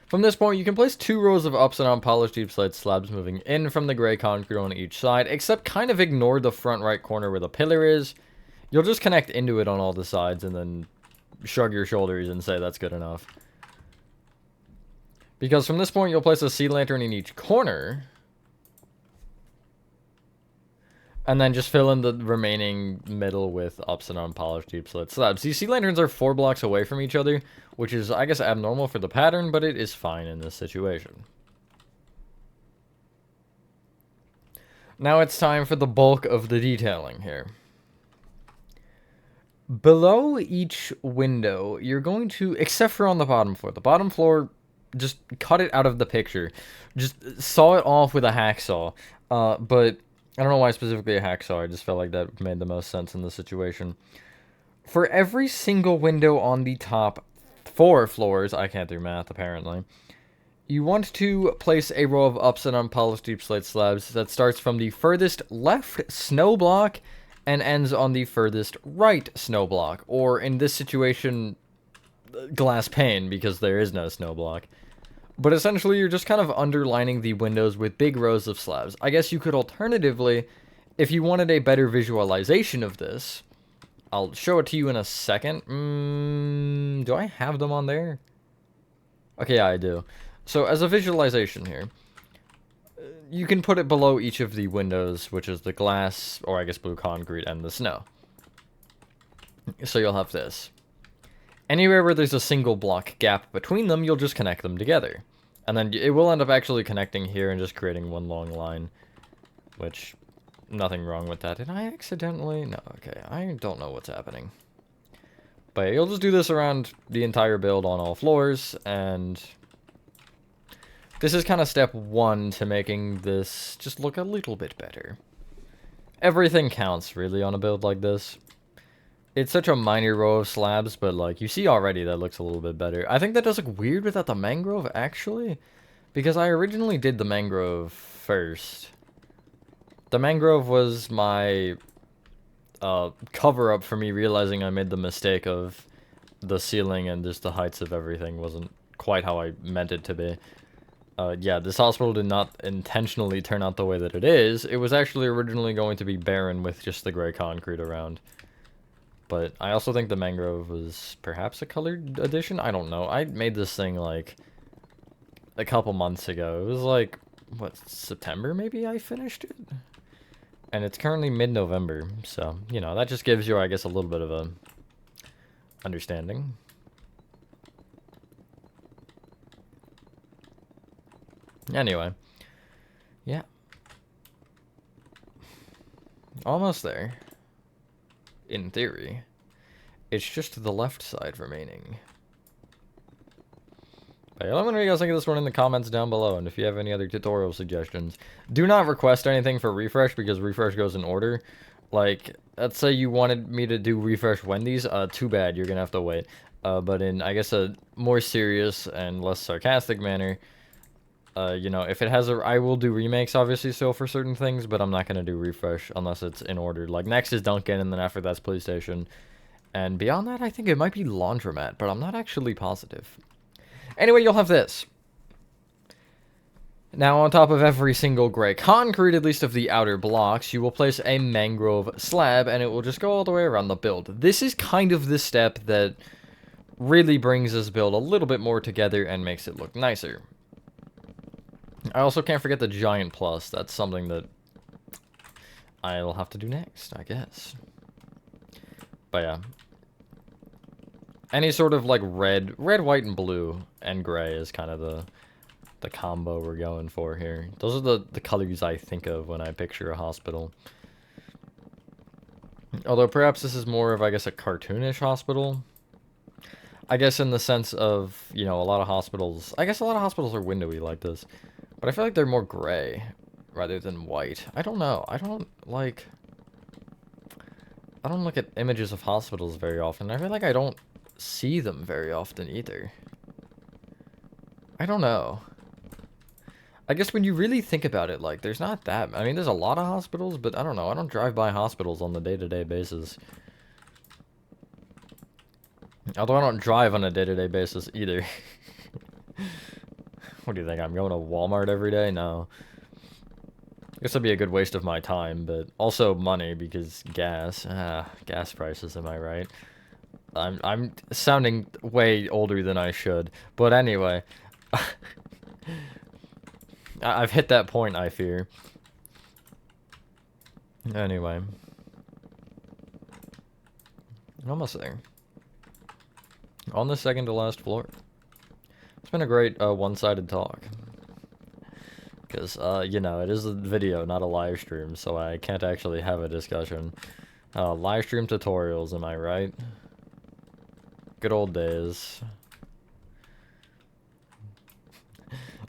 From this point, you can place 2 rows of upside down polished deep slate slabs moving in from the gray concrete on each side, except kind of ignore the front right corner where the pillar is. You'll just connect into it on all the sides and then shrug your shoulders and say that's good enough. Because from this point, you'll place a sea lantern in each corner. And then just fill in the remaining middle with upside down polished deep slate slabs. These sea lanterns are 4 blocks away from each other, which is, I guess, abnormal for the pattern, but it is fine in this situation. Now it's time for the bulk of the detailing here. Below each window, you're going to, except for on the bottom floor, just cut it out of the picture. Just saw it off with a hacksaw. But I don't know why specifically a hacksaw. I just felt like that made the most sense in the situation. For every single window on the top 4 floors, I can't do math apparently, you want to place a row of upside down polished deep slate slabs that starts from the furthest left snow block and ends on the furthest right snow block, or in this situation, glass pane, because there is no snow block. But essentially, you're just kind of underlining the windows with big rows of slabs. I guess you could alternatively, if you wanted a better visualization of this, I'll show it to you in a second. Do I have them on there? Okay, yeah, I do. So, as a visualization here, you can put it below each of the windows, which is the glass, or I guess blue concrete, and the snow. So you'll have this. Anywhere where there's a single block gap between them, you'll just connect them together. And then it will end up actually connecting here and just creating one long line. Which, nothing wrong with that. Did I accidentally? No, okay. I don't know what's happening. But you'll just do this around the entire build on all floors, and this is kind of step 1 to making this just look a little bit better. Everything counts, really, on a build like this. It's such a minor row of slabs, but, like, you see already that looks a little bit better. I think that does look weird without the mangrove, actually, because I originally did the mangrove first. The mangrove was my cover-up for me realizing I made the mistake of the ceiling and just the heights of everything wasn't quite how I meant it to be. Yeah, this hospital did not intentionally turn out the way that it is. It was actually originally going to be barren with just the gray concrete around. But I also think the mangrove was perhaps a colored addition? I don't know. I made this thing, like, a couple months ago. It was, like, what, September maybe I finished it? And it's currently mid-November, so, you know, that just gives you, I guess, a little bit of a understanding. Anyway. Yeah. Almost there. In theory. It's just the left side remaining. But yeah, let me know what you guys think of this one in the comments down below, and if you have any other tutorial suggestions. Do not request anything for refresh, because refresh goes in order. Like, let's say you wanted me to do refresh Wendy's, too bad, you're gonna have to wait. But in, I guess, a more serious and less sarcastic manner, you know, if it has a, I will do remakes, obviously, still for certain things, but I'm not gonna do refresh unless it's in order. Like, next is Dunkin', and then after that's PlayStation. And beyond that, I think it might be Laundromat, but I'm not actually positive. Anyway, you'll have this. Now, on top of every single gray concrete, at least of the outer blocks, you will place a mangrove slab, and it will just go all the way around the build. This is kind of the step that really brings this build a little bit more together and makes it look nicer. I also can't forget the giant plus. That's something that I'll have to do next, I guess. But yeah. Any sort of, like, red, white, and blue, and gray is kind of the combo we're going for here. Those are the colors I think of when I picture a hospital. Although, perhaps this is more of, I guess, a cartoonish hospital. I guess in the sense of, you know, a lot of hospitals... I guess a lot of hospitals are windowy like this. But I feel like they're more gray, rather than white. I don't know. I don't look at images of hospitals very often. I feel like I don't see them very often either. I don't know. I guess when you really think about it, like, there's not that... I mean, there's a lot of hospitals, but I don't know. I don't drive by hospitals on the day-to-day basis. Although I don't drive on a day-to-day basis either. What do you think? I'm going to Walmart every day? No. I guess that'd be a good waste of my time, but also money, because gas. Gas prices, am I right? I'm sounding way older than I should. But anyway. I've hit that point, I fear. Anyway. Almost there. On the second to last floor. It's been a great one-sided talk. Because, you know, it is a video, not a live stream, so I can't actually have a discussion. Live stream tutorials, am I right? Good old days.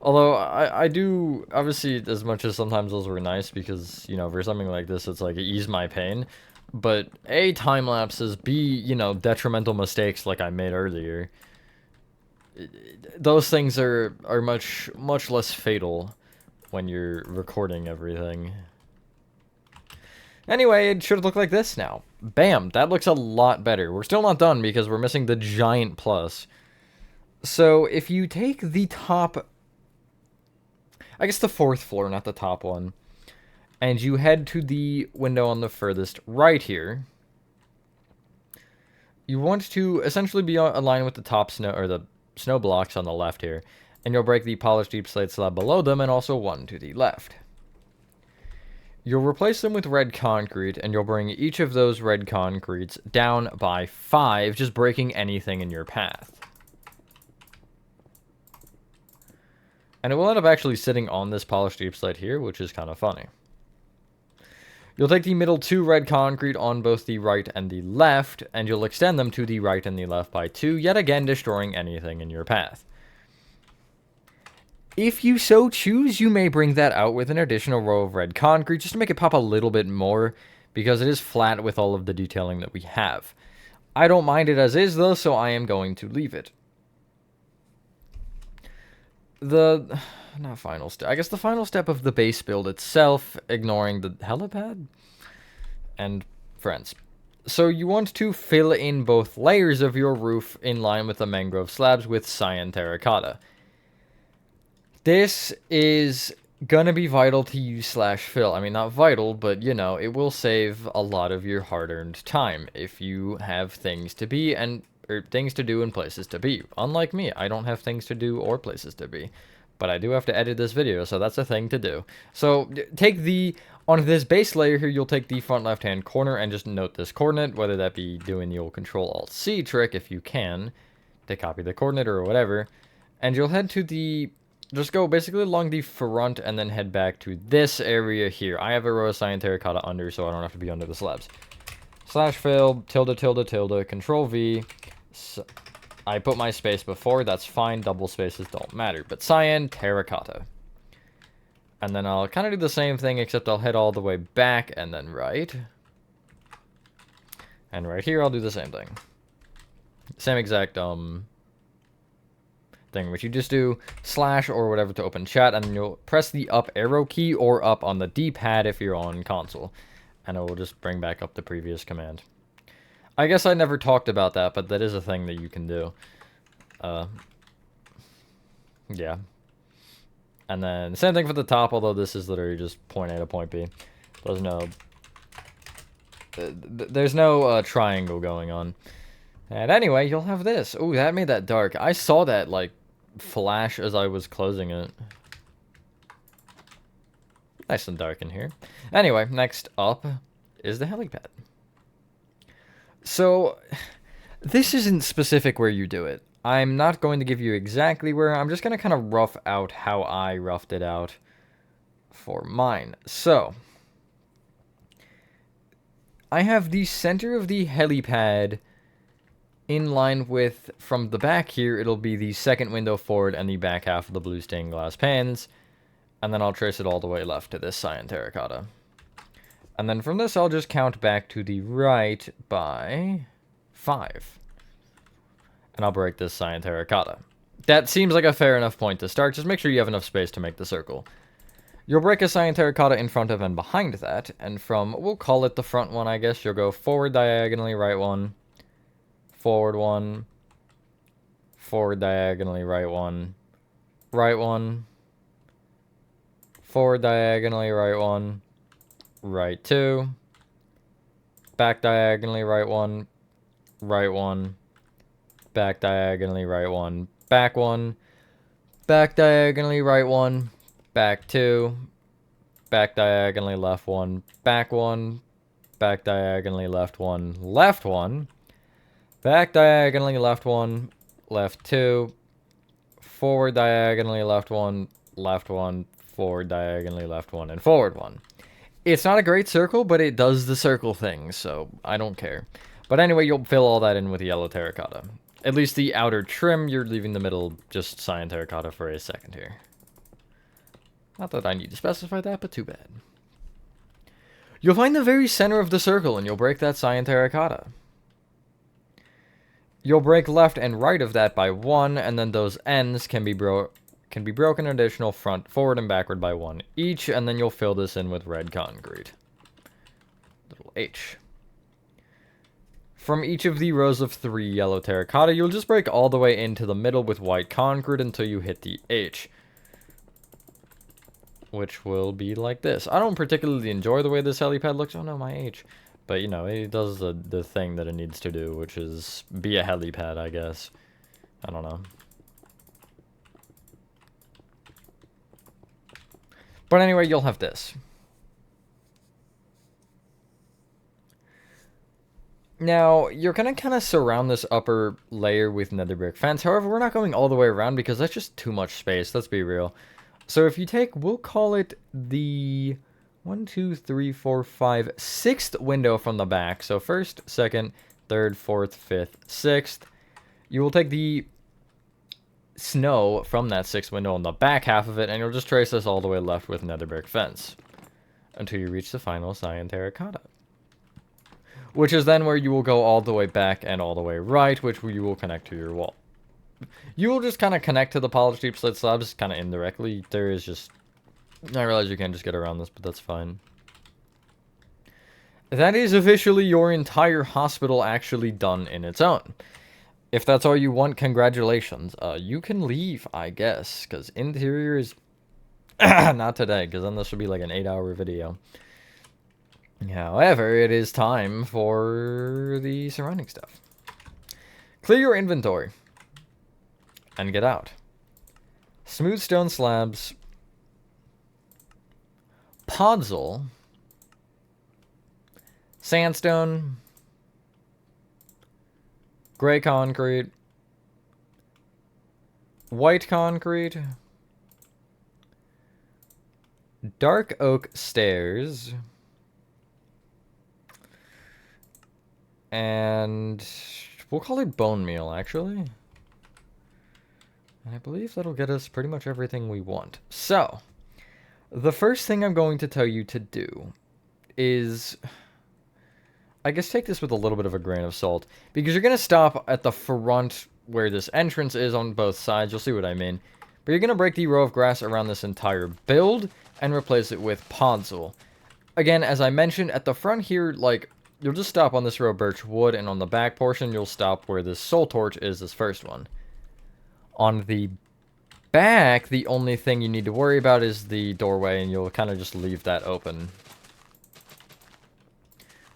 Although, I do, obviously, as much as sometimes those were nice, because, you know, for something like this, it's like, ease my pain. But, A, time lapses, B, you know, detrimental mistakes like I made earlier. Those things are much less fatal when you're recording everything. Anyway, it should look like this now. Bam, that looks a lot better. We're still not done because we're missing the giant plus. So if you take the top, I guess the fourth floor, not the top one, and you head to the window on the furthest right here, you want to essentially be aligned with the top snow, or the snow blocks on the left here, and you'll break the polished deep slate slab below them and also one to the left. You'll replace them with red concrete, and you'll bring each of those red concretes down by 5, just breaking anything in your path. And it will end up actually sitting on this polished deep slate here, which is kind of funny. You'll take the middle 2 red concrete on both the right and the left, and you'll extend them to the right and the left by 2, yet again destroying anything in your path. If you so choose, you may bring that out with an additional row of red concrete, just to make it pop a little bit more, because it is flat with all of the detailing that we have. I don't mind it as is, though, so I am going to leave it. Not final step. I guess the final step of the base build itself, ignoring the helipad and friends. So you want to fill in both layers of your roof in line with the mangrove slabs with cyan terracotta. This is gonna be vital to use /fill. I mean, not vital, but, you know, it will save a lot of your hard-earned time if you have things to be or things to do and places to be. Unlike me, I don't have things to do or places to be. But I do have to edit this video, so that's a thing to do. So, on this base layer here, you'll take the front left-hand corner and just note this coordinate, whether that be doing the old Control-Alt-C trick, if you can, to copy the coordinate or whatever. And you'll head to the just go basically along the front and then head back to this area here. I have a row of cyan terracotta under, so I don't have to be under the slabs. Slash fill, tilde, tilde, tilde, control V. So I put my space before, that's fine, double spaces don't matter. But cyan terracotta. And then I'll kind of do the same thing, except I'll head all the way back and then right. And right here, I'll do the same thing. Same exact, thing, which you just do slash or whatever to open chat, and then you'll press the up arrow key or up on the D-pad if you're on console. And it will just bring back up the previous command. I guess I never talked about that, but that is a thing that you can do. Yeah. And then same thing for the top, although this is literally just point A to point B. There's no triangle going on. And anyway, you'll have this. Ooh, that made that dark. I saw that, like, flash as I was closing it. Nice and dark in here. Anyway, next up is the helipad. So, this isn't specific where you do it. I'm not going to give you exactly where. I'm just going to kind of rough out how I roughed it out for mine. So, I have the center of the helipad in line with, from the back here, it'll be the second window forward and the back half of the blue stained glass panes. And then I'll trace it all the way left to this cyan terracotta. And then from this, I'll just count back to the right by 5. And I'll break this cyan terracotta. That seems like a fair enough point to start. Just make sure you have enough space to make the circle. You'll break a cyan terracotta in front of and behind that. And from, we'll call it the front one, I guess. You'll go forward diagonally, right one. Forward one. Forward diagonally, right one. Right one. Forward diagonally, right one. Right 2. Back diagonally, right 1. Right 1. Back diagonally, right 1. Back 1. Back diagonally, right 1. Back 2. Back diagonally, left 1. Back 1. Back diagonally, left 1. Left 1. Back diagonally, left 1. Left 2. Forward diagonally, left 1. Left 1. Forward diagonally, left 1. And forward 1. It's not a great circle, but it does the circle thing, so I don't care. But anyway, you'll fill all that in with yellow terracotta. At least the outer trim, you're leaving the middle just cyan terracotta for a second here. Not that I need to specify that, but too bad. You'll find the very center of the circle, and you'll break that cyan terracotta. You'll break left and right of that by 1, and then those ends can be broken additional front, forward, and backward by 1 each, and then you'll fill this in with red concrete. Little H. From each of the rows of 3 yellow terracotta, you'll just break all the way into the middle with white concrete until you hit the H. Which will be like this. I don't particularly enjoy the way this helipad looks. Oh no, my H. But, you know, it does the thing that it needs to do, which is be a helipad, I guess. I don't know. But anyway, you'll have this. Now, you're going to kind of surround this upper layer with nether brick fence. However, we're not going all the way around because that's just too much space. Let's be real. So if you take, we'll call it the 1, 2, 3, 4, 5, 6th window from the back. So first, second, third, fourth, fifth, sixth. You will take the snow from that 6th window on the back half of it, and you'll just trace this all the way left with nether brick fence until you reach the final cyan terracotta. Which is then where you will go all the way back and all the way right, which you will connect to your wall. You will just kind of connect to the polished deep slate slabs kind of indirectly. There is just... I realize you can't just get around this, but that's fine. That is officially your entire hospital actually done in its own. If that's all you want, congratulations. You can leave, I guess, because interior is... not today, because then this would be like an 8-hour video. However, it is time for the surrounding stuff. Clear your inventory. And get out. Smooth stone slabs. Podzol. Sandstone. Gray concrete. White concrete. dark oak stairs. And we'll call it bone meal, actually. And I believe that'll get us pretty much everything we want. So, the first thing I'm going to tell you to do is, I guess, take this with a little bit of a grain of salt, because you're going to stop at the front where this entrance is on both sides. You'll see what I mean. But you're going to break the row of grass around this entire build and replace it with podzol. Again, as I mentioned, at the front here, like, you'll just stop on this row of birch wood, and on the back portion, you'll stop where this soul torch is, this first one. On the back, the only thing you need to worry about is the doorway, and you'll kind of just leave that open.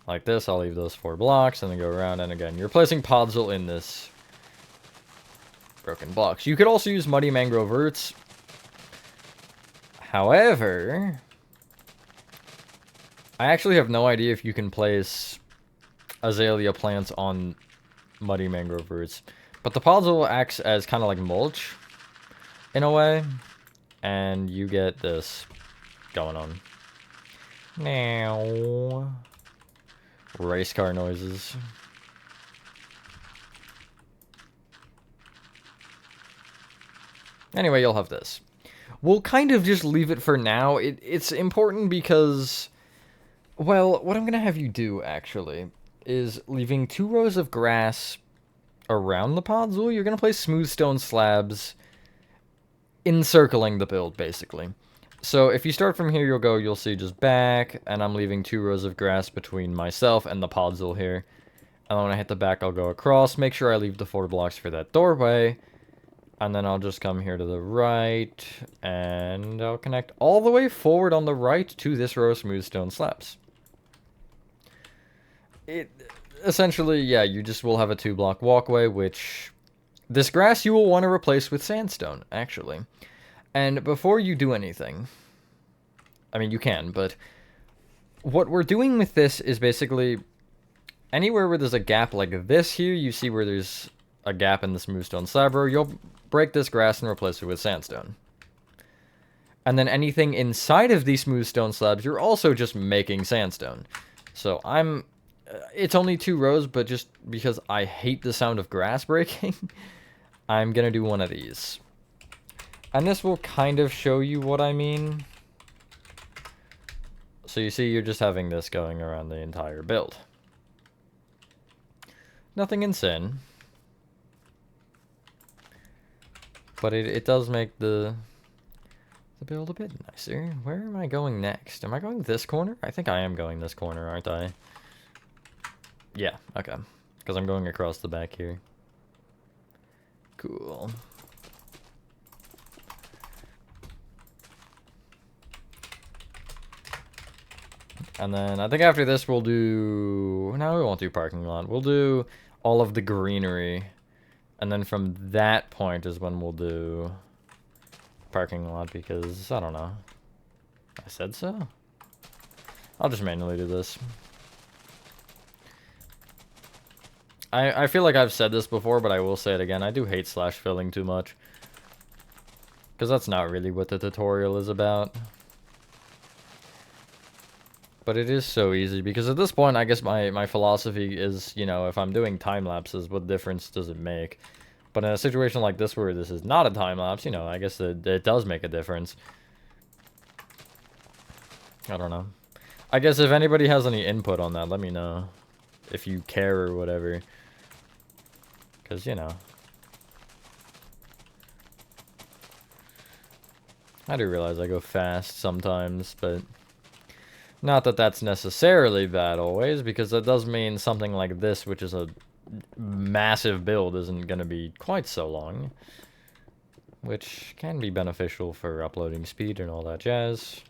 Like this, I'll leave those 4 blocks, and then go around, and again, you're placing podzol in this broken blocks. You could also use muddy mangrove roots. However, I actually have no idea if you can place azalea plants on muddy mangrove roots. But the podzol acts as kind of like mulch, in a way. And you get this going on. Now, race car noises. Anyway, you'll have this. We'll kind of just leave it for now. It's important because, well, what I'm going to have you do, actually, is leaving 2 rows of grass around the podzol. You're going to place smooth stone slabs encircling the build, basically. So if you start from here, you'll see just back, and I'm leaving 2 rows of grass between myself and the podzol here. And when I hit the back, I'll go across, make sure I leave the 4 blocks for that doorway. And then I'll just come here to the right, and I'll connect all the way forward on the right to this row of smooth stone slabs. Essentially, yeah, you just will have a 2-block walkway, which this grass you will want to replace with sandstone, actually. And before you do anything, I mean, you can, but what we're doing with this is basically anywhere where there's a gap like this here, you see where there's a gap in the smooth stone slab row, you'll break this grass and replace it with sandstone. And then anything inside of these smooth stone slabs, you're also just making sandstone. So it's only 2 rows, but just because I hate the sound of grass breaking, I'm gonna do one of these. And this will kind of show you what I mean. So you see, you're just having this going around the entire build. Nothing insane. But it does make the build a bit nicer. Where am I going next? Am I going this corner? I think I am going this corner, aren't I? Yeah, okay. Because I'm going across the back here. Cool. And then I think after this we'll do... No, we won't do parking lot. We'll do all of the greenery. And then from that point is when we'll do parking lot, because, I don't know. I said so? I'll just manually do this. I feel like I've said this before, but I will say it again. I do hate slash filling too much. Because that's not really what the tutorial is about. But it is so easy, because at this point, I guess my philosophy is, you know, if I'm doing time lapses, what difference does it make? But in a situation like this where this is not a time lapse, you know, I guess it does make a difference. I don't know. I guess if anybody has any input on that, let me know. If you care or whatever. Because, you know. I do realize I go fast sometimes, but... Not that that's necessarily bad always, because that does mean something like this, which is a massive build, isn't going to be quite so long. Which can be beneficial for uploading speed and all that jazz.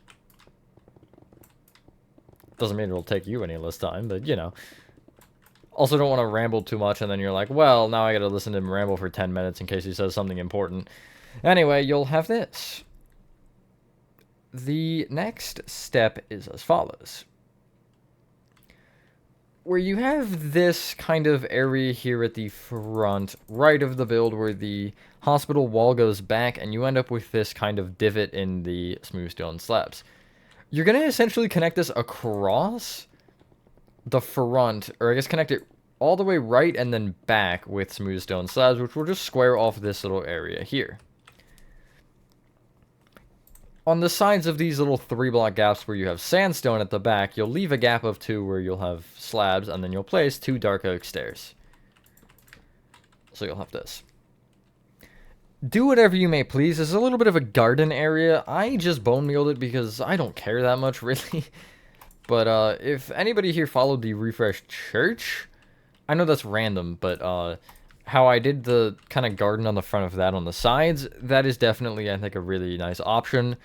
Doesn't mean it'll take you any less time, but, you know. Also don't want to ramble too much, and then you're like, well, now I gotta listen to him ramble for 10 minutes in case he says something important. Anyway, you'll have this. The next step is as follows. Where you have this kind of area here at the front, right of the build, where the hospital wall goes back, and you end up with this kind of divot in the smooth stone slabs. You're going to essentially connect this across the front, or I guess connect it all the way right and then back with smooth stone slabs, which will just square off this little area here. On the sides of these little 3-block gaps where you have sandstone at the back, you'll leave a gap of 2 where you'll have slabs, and then you'll place 2 dark oak stairs. So you'll have this. Do whatever you may please. There's a little bit of a garden area. I just bone mealed it because I don't care that much, really. But if anybody here followed the refresh church, I know that's random, but how I did the kind of garden on the front of that on the sides, that is definitely, I think, a really nice option.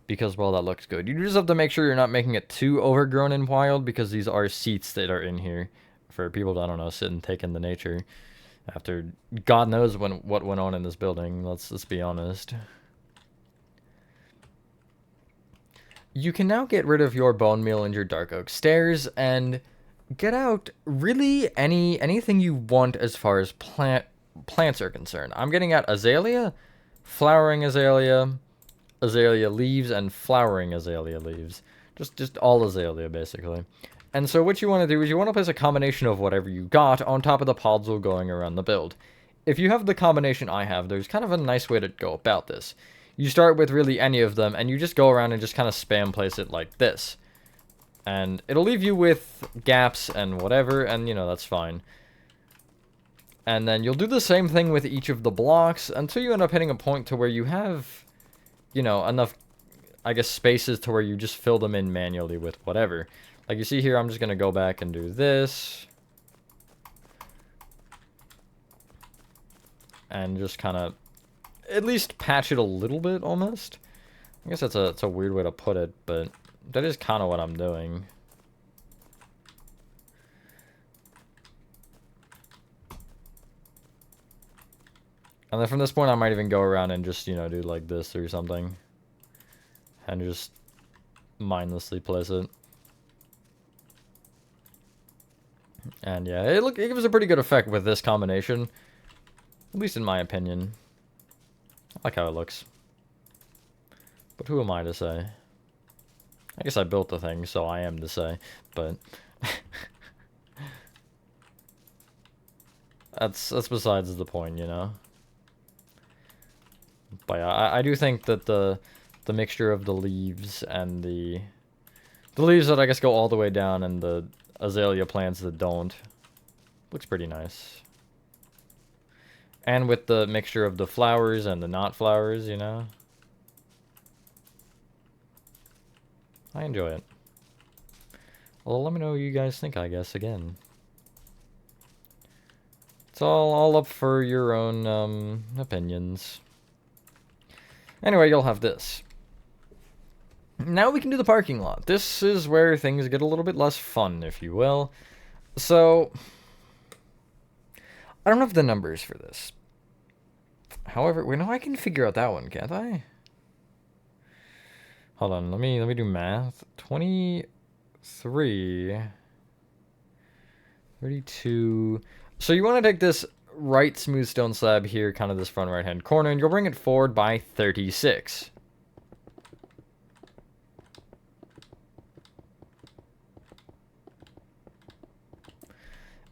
Because, well, that looks good. You just have to make sure you're not making it too overgrown and wild, because these are seats that are in here for people to, I don't know, sit and take in the nature after God knows what went on in this building. Let's be honest. You can now get rid of your bone meal and your dark oak stairs and get out really anything you want as far as plants are concerned. I'm getting out azalea, flowering azalea, azalea leaves, and flowering azalea leaves. Just all azalea, basically. And so what you want to do is you want to place a combination of whatever you got on top of the podzol going around the build. If you have the combination I have, there's kind of a nice way to go about this. You start with really any of them, and you just go around and just kind of spam place it like this. And it'll leave you with gaps and whatever, and, you know, that's fine. And then you'll do the same thing with each of the blocks until you end up hitting a point to where you have, you know, enough, I guess, spaces to where you just fill them in manually with whatever. Like you see here, I'm just going to go back and do this. And just kind of at least patch it a little bit, almost. I guess that's a weird way to put it, but that is kind of what I'm doing. And then from this point, I might even go around and just, you know, do like this or something. And just mindlessly place it. And yeah, it gives a pretty good effect with this combination. At least in my opinion. I like how it looks. But who am I to say? I guess I built the thing, so I am to say. But that's besides the point, you know. But yeah, I do think that the mixture of the leaves and the leaves that I guess go all the way down and the azalea plants that don't looks pretty nice. And with the mixture of the flowers and the not flowers, you know. I enjoy it. Well, let me know what you guys think, I guess, again. It's all up for your own opinions. Anyway, you'll have this. Now we can do the parking lot. This is where things get a little bit less fun, if you will. So, I don't have the numbers for this. However, wait, no, I can figure out that one, can't I? Hold on, let me do math. 23, 32. So you want to take this right smooth stone slab here, kind of this front right hand corner, and you'll bring it forward by 36.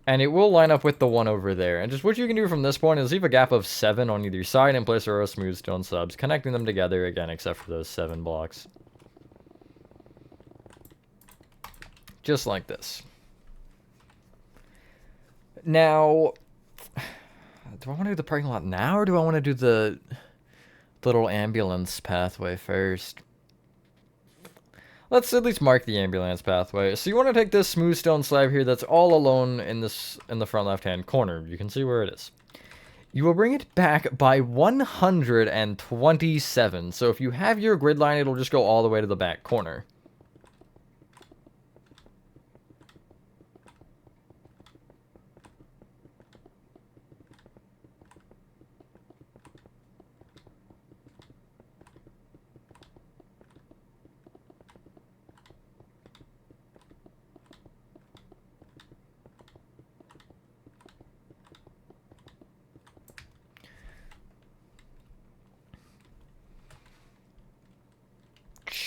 And it will line up with the one over there. And just what you can do from this point is leave a gap of 7 on either side and place a row of smooth stone slabs, connecting them together again, except for those 7 blocks. Just like this. Now, do I want to do the parking lot now, or do I want to do the little ambulance pathway first? Let's at least mark the ambulance pathway. So you want to take this smooth stone slab here that's all alone in the front left-hand corner. You can see where it is. You will bring it back by 127. So if you have your grid line, it'll just go all the way to the back corner.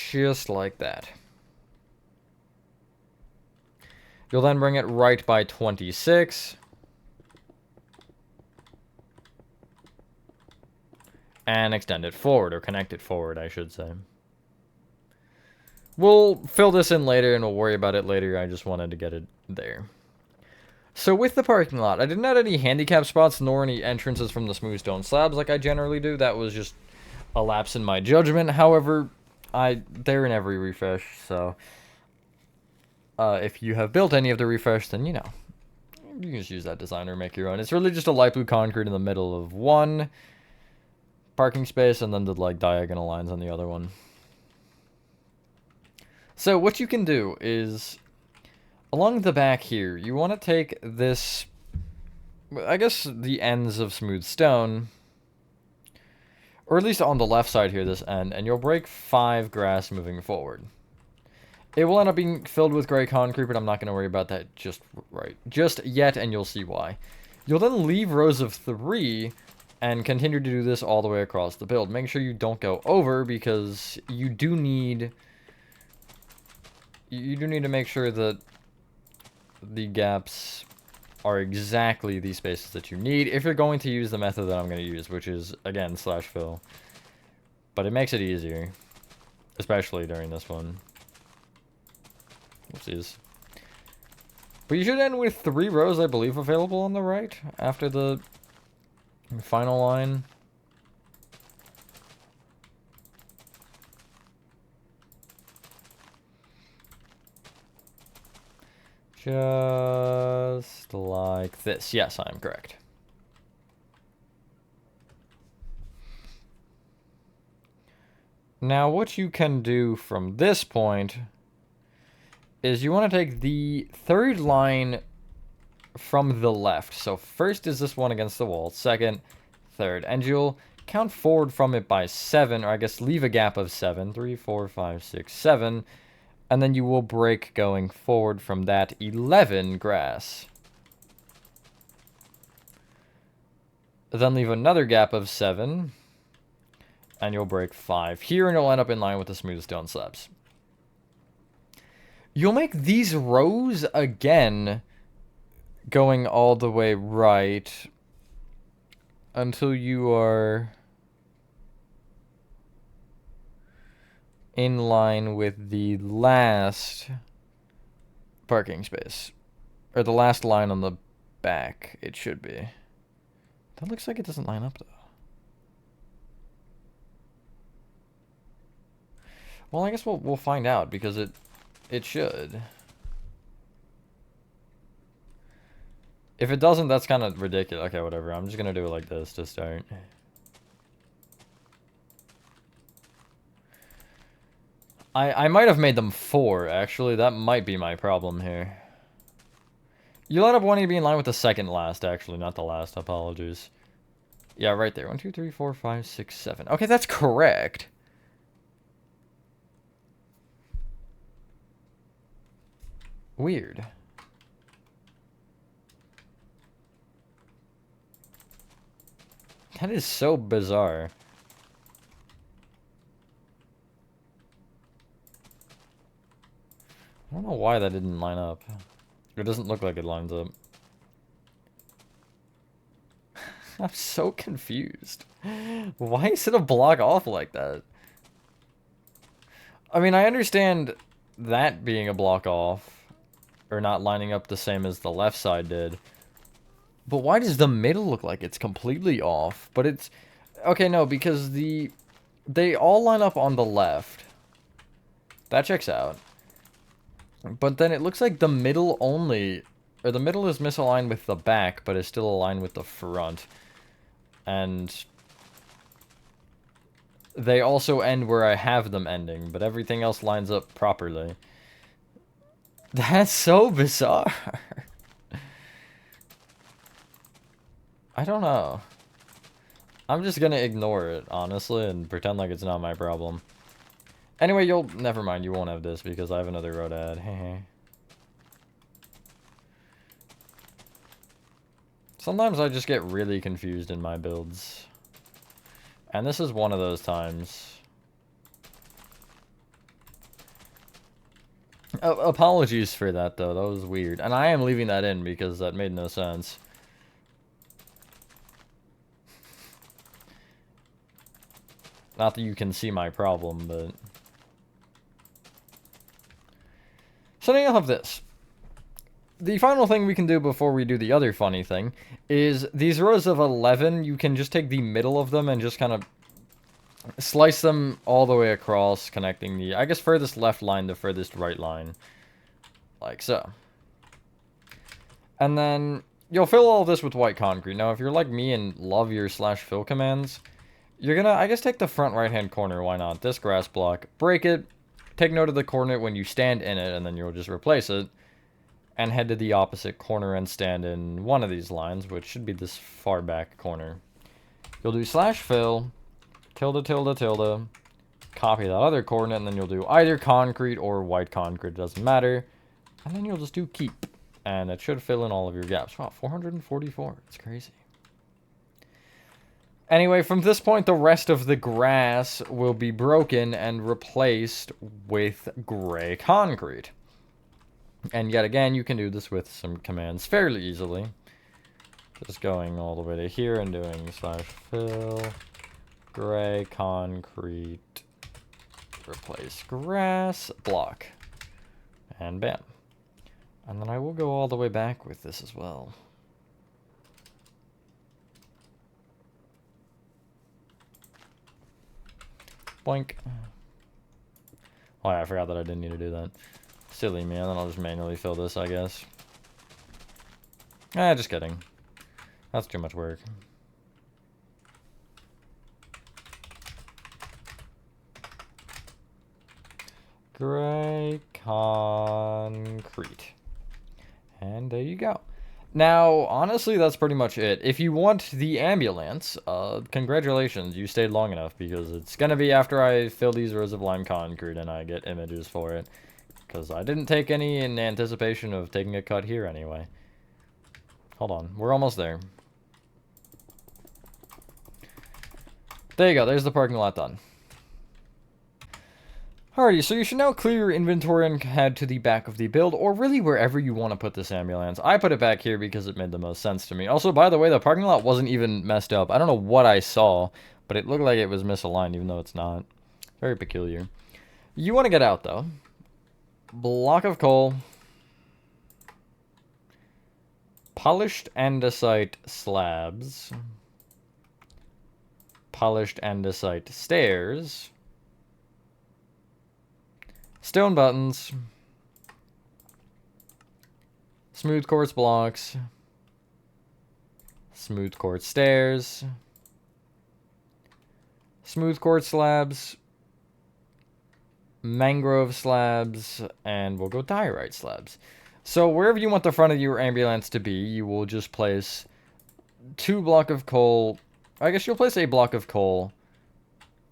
Just like that. You'll then bring it right by 26. And extend it forward, or connect it forward, I should say. We'll fill this in later, and we'll worry about it later. I just wanted to get it there. So with the parking lot, I didn't add any handicap spots, nor any entrances from the smooth stone slabs like I generally do. That was just a lapse in my judgment. However, they're in every refresh, so if you have built any of the refresh, then, you know, you can just use that design or make your own. It's really just a light blue concrete in the middle of one parking space, and then the, like, diagonal lines on the other one. So what you can do is, along the back here, you want to take this, I guess, the ends of smooth stone, or at least on the left side here, this end, and you'll break 5 grass moving forward. It will end up being filled with gray concrete, but I'm not going to worry about that just yet, and you'll see why. You'll then leave rows of 3 and continue to do this all the way across the build. Make sure you don't go over, because you do need to make sure that the gaps are exactly the spaces that you need if you're going to use the method that I'm going to use, which is, again, slash fill. But it makes it easier, especially during this one. Oopsies. But you should end with 3 rows, I believe, available on the right after the final line. Just like this. Yes, I'm correct. Now, what you can do from this point is you want to take the 3rd line from the left. So first is this one against the wall, 2nd, 3rd, and you'll count forward from it by 7, or I guess leave a gap of 7. 3, 4, 5, 6, 7. And then you will break going forward from that 11 grass. Then leave another gap of 7. And you'll break 5 here, and you'll end up in line with the smooth stone slabs. You'll make these rows again going all the way right until you are in line with the last parking space. Or the last line on the back, it should be. That looks like it doesn't line up, though. Well, I guess we'll find out, because it should. If it doesn't, that's kind of ridiculous. Okay, whatever. I'm just gonna do it like this to start. I might have made them 4, actually. That might be my problem here. You'll end up wanting to be in line with the 2nd last, actually, not the last. Apologies. Yeah, right there. 1, 2, 3, 4, 5, 6, 7. Okay, that's correct. Weird. That is so bizarre. I don't know why that didn't line up. It doesn't look like it lines up. I'm so confused. Why is it a block off like that? I mean, I understand that being a block off, or not lining up the same as the left side did. But why does the middle look like it's completely off? But it's... Okay, no, because they all line up on the left. That checks out. But then it looks like the middle only... Or the middle is misaligned with the back, but is still aligned with the front. And... they also end where I have them ending, but everything else lines up properly. That's so bizarre. I don't know. I'm just gonna ignore it, honestly, and pretend like it's not my problem. Anyway, never mind, you won't have this because I have another road ad. Sometimes I just get really confused in my builds. And this is one of those times. Apologies for that, though. That was weird. And I am leaving that in because that made no sense. Not that you can see my problem, but... So now you'll have this. The final thing we can do before we do the other funny thing is these rows of 11, you can just take the middle of them and just kind of slice them all the way across, connecting the, I guess, furthest left line to furthest right line. Like so. And then you'll fill all this with white concrete. Now, if you're like me and love your /fill commands, you're gonna, I guess, take the front right-hand corner, why not? This grass block, break it, take note of the coordinate when you stand in it, and then you'll just replace it. And head to the opposite corner and stand in one of these lines, which should be this far back corner. You'll do /fill, tilde, tilde, tilde, copy that other coordinate, and then you'll do either concrete or white concrete, it doesn't matter. And then you'll just do keep, and it should fill in all of your gaps. Wow, 444, it's crazy. Anyway, from this point, the rest of the grass will be broken and replaced with gray concrete. And yet again, you can do this with some commands fairly easily. Just going all the way to here and doing /fill, gray, concrete, replace grass, block. And bam. And then I will go all the way back with this as well. Boink. Oh yeah, I forgot that I didn't need to do that. Silly me, and then I'll just manually fill this, I guess. Just kidding. That's too much work. Gray concrete. And there you go. Now, honestly, that's pretty much it. If you want the ambulance, congratulations, you stayed long enough, because it's gonna be after I fill these rows of lime concrete and I get images for it. Because I didn't take any in anticipation of taking a cut here anyway. Hold on, we're almost there. There you go, there's the parking lot done. Alrighty, so you should now clear your inventory and head to the back of the build, or really wherever you want to put this ambulance. I put it back here because it made the most sense to me. Also, by the way, the parking lot wasn't even messed up. I don't know what I saw, but it looked like it was misaligned, even though it's not. Very peculiar. You want to get out, though. Block of coal. Polished andesite slabs. Polished andesite stairs. Stone buttons. Smooth quartz blocks. Smooth quartz stairs. Smooth quartz slabs. Mangrove slabs. And we'll go diorite slabs. So wherever you want the front of your ambulance to be, you will just place 2 block of coal. I guess you'll place a block of coal.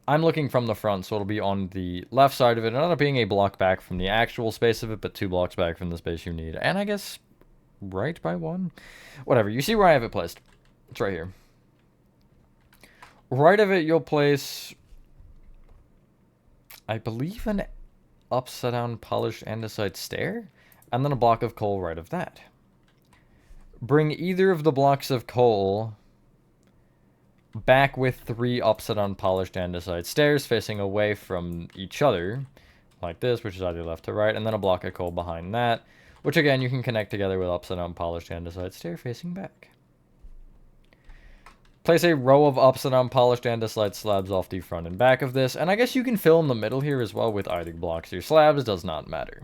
I'm looking from the front, so it'll be on the left side of it. It'll end up being a block back from the actual space of it, but 2 blocks back from the space you need. And I guess right by 1? Whatever. You see where I have it placed. It's right here. Right of it, you'll place, I believe, an upside down polished andesite stair, and then a block of coal right of that. Bring either of the blocks of coal back with 3 upside down polished andesite stairs facing away from each other, like this, which is either left to right, and then a block of coal behind that, which again you can connect together with upside down polished andesite stair facing back. Place a row of upside down polished andesite slabs off the front and back of this, and I guess you can fill in the middle here as well with either blocks or slabs, does not matter.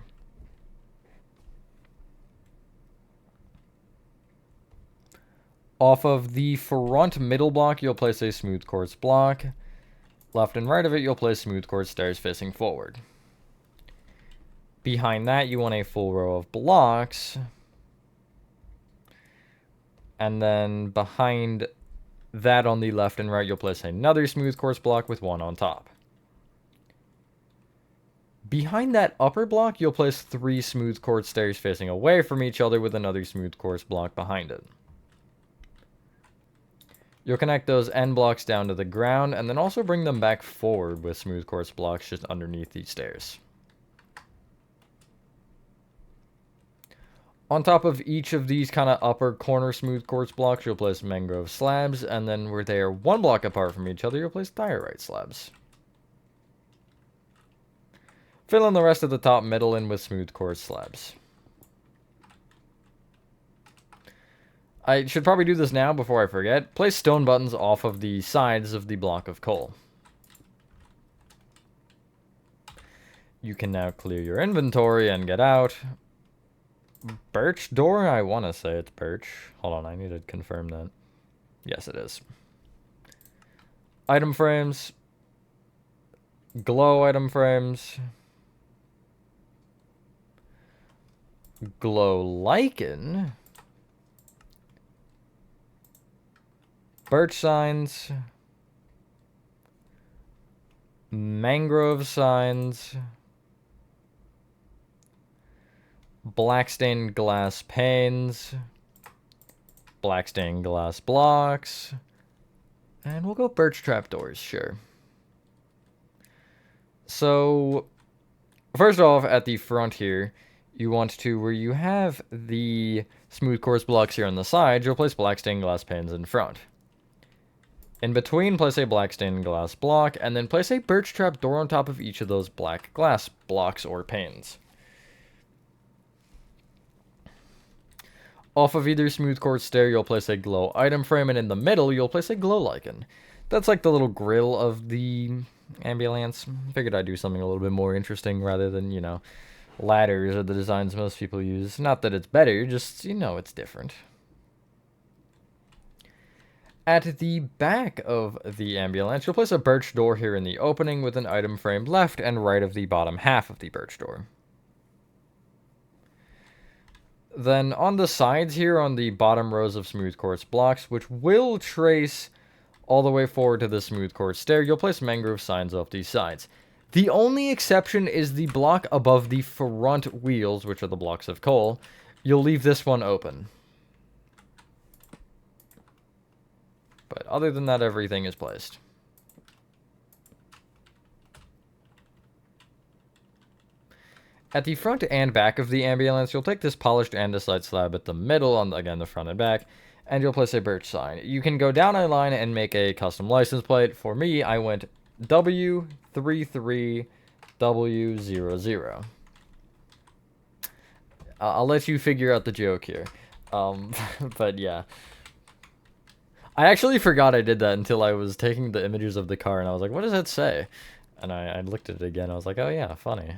Off of the front middle block, you'll place a smooth quartz block. Left and right of it, you'll place smooth quartz stairs facing forward. Behind that, you want a full row of blocks. And then behind that on the left and right, you'll place another smooth quartz block with 1 on top. Behind that upper block, you'll place 3 smooth quartz stairs facing away from each other with another smooth quartz block behind it. You'll connect those end blocks down to the ground, and then also bring them back forward with smooth quartz blocks just underneath these stairs. On top of each of these kind of upper corner smooth quartz blocks, you'll place mangrove slabs, and then where they are one block apart from each other, you'll place diorite slabs. Fill in the rest of the top middle in with smooth quartz slabs. I should probably do this now before I forget. Place stone buttons off of the sides of the block of coal. You can now clear your inventory and get out. Birch door? I want to say it's birch. Hold on, I need to confirm that. Yes, it is. Item frames. Glow item frames. Glow lichen. Birch signs. Mangrove signs. Black stained glass panes. Black stained glass blocks. And we'll go birch trapdoors, sure. So, first off, at the front here, you want to, where you have the smooth quartz blocks here on the side, you'll place black stained glass panes in front. In between, place a black stained glass block, and then place a birch trap door on top of each of those black glass blocks or panes. Off of either smooth quartz stair, you'll place a glow item frame, and in the middle, you'll place a glow lichen. That's like the little grill of the ambulance. Figured I'd do something a little bit more interesting rather than, you know, ladders are the designs most people use. Not that it's better, just, you know, it's different. At the back of the ambulance, you'll place a birch door here in the opening with an item frame left and right of the bottom half of the birch door. Then on the sides here, on the bottom rows of smooth quartz blocks, which will trace all the way forward to the smooth quartz stair, you'll place mangrove signs off these sides. The only exception is the block above the front wheels, which are the blocks of coal. You'll leave this one open. But other than that, everything is placed. At the front and back of the ambulance, you'll take this polished andesite slab at the middle, on, again, the front and back, and you'll place a birch sign. You can go down a line and make a custom license plate. For me, I went W33W00. I'll let you figure out the joke here. But yeah. I actually forgot I did that until I was taking the images of the car, and I was like, what does that say? And I looked at it again, I was like, oh yeah, funny.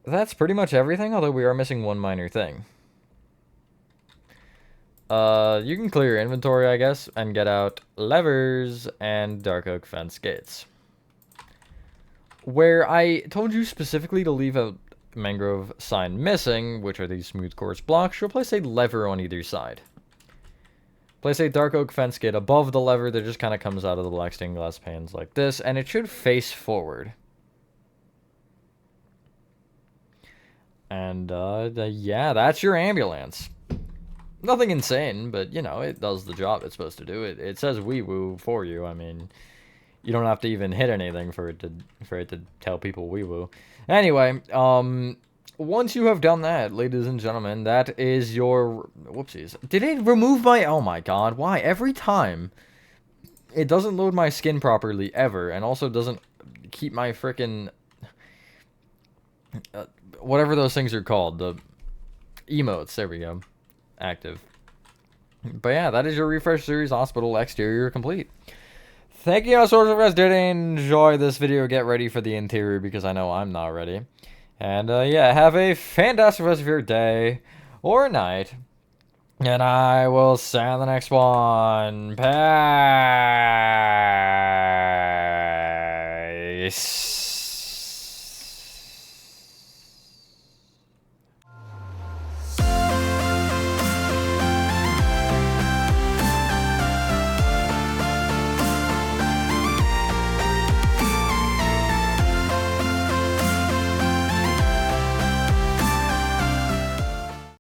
That's pretty much everything, although we are missing one minor thing. You can clear your inventory, I guess, and get out levers and dark oak fence gates. Where I told you specifically to leave a mangrove sign missing, which are these smooth quartz blocks, you'll place a lever on either side. Place a dark oak fence gate above the lever that just kind of comes out of the black stained glass panes like this, and it should face forward. And, yeah, that's your ambulance. Nothing insane, but, you know, it does the job it's supposed to do. It says wee-woo for you. I mean, you don't have to even hit anything for it to tell people wee-woo. Anyway, once you have done that, ladies and gentlemen, that is your... Whoopsies. Did it remove my... Oh my god, why? Every time, it doesn't load my skin properly, ever, and also doesn't keep my frickin'... whatever those things are called, the emotes, there we go, active. But yeah, that is your Refresh Series Hospital exterior complete. Thank you guys so much. Did enjoy this video. Get ready for the interior because I know I'm not ready. And yeah, have a fantastic rest of your day or night. And I will see you on the next one. Peace.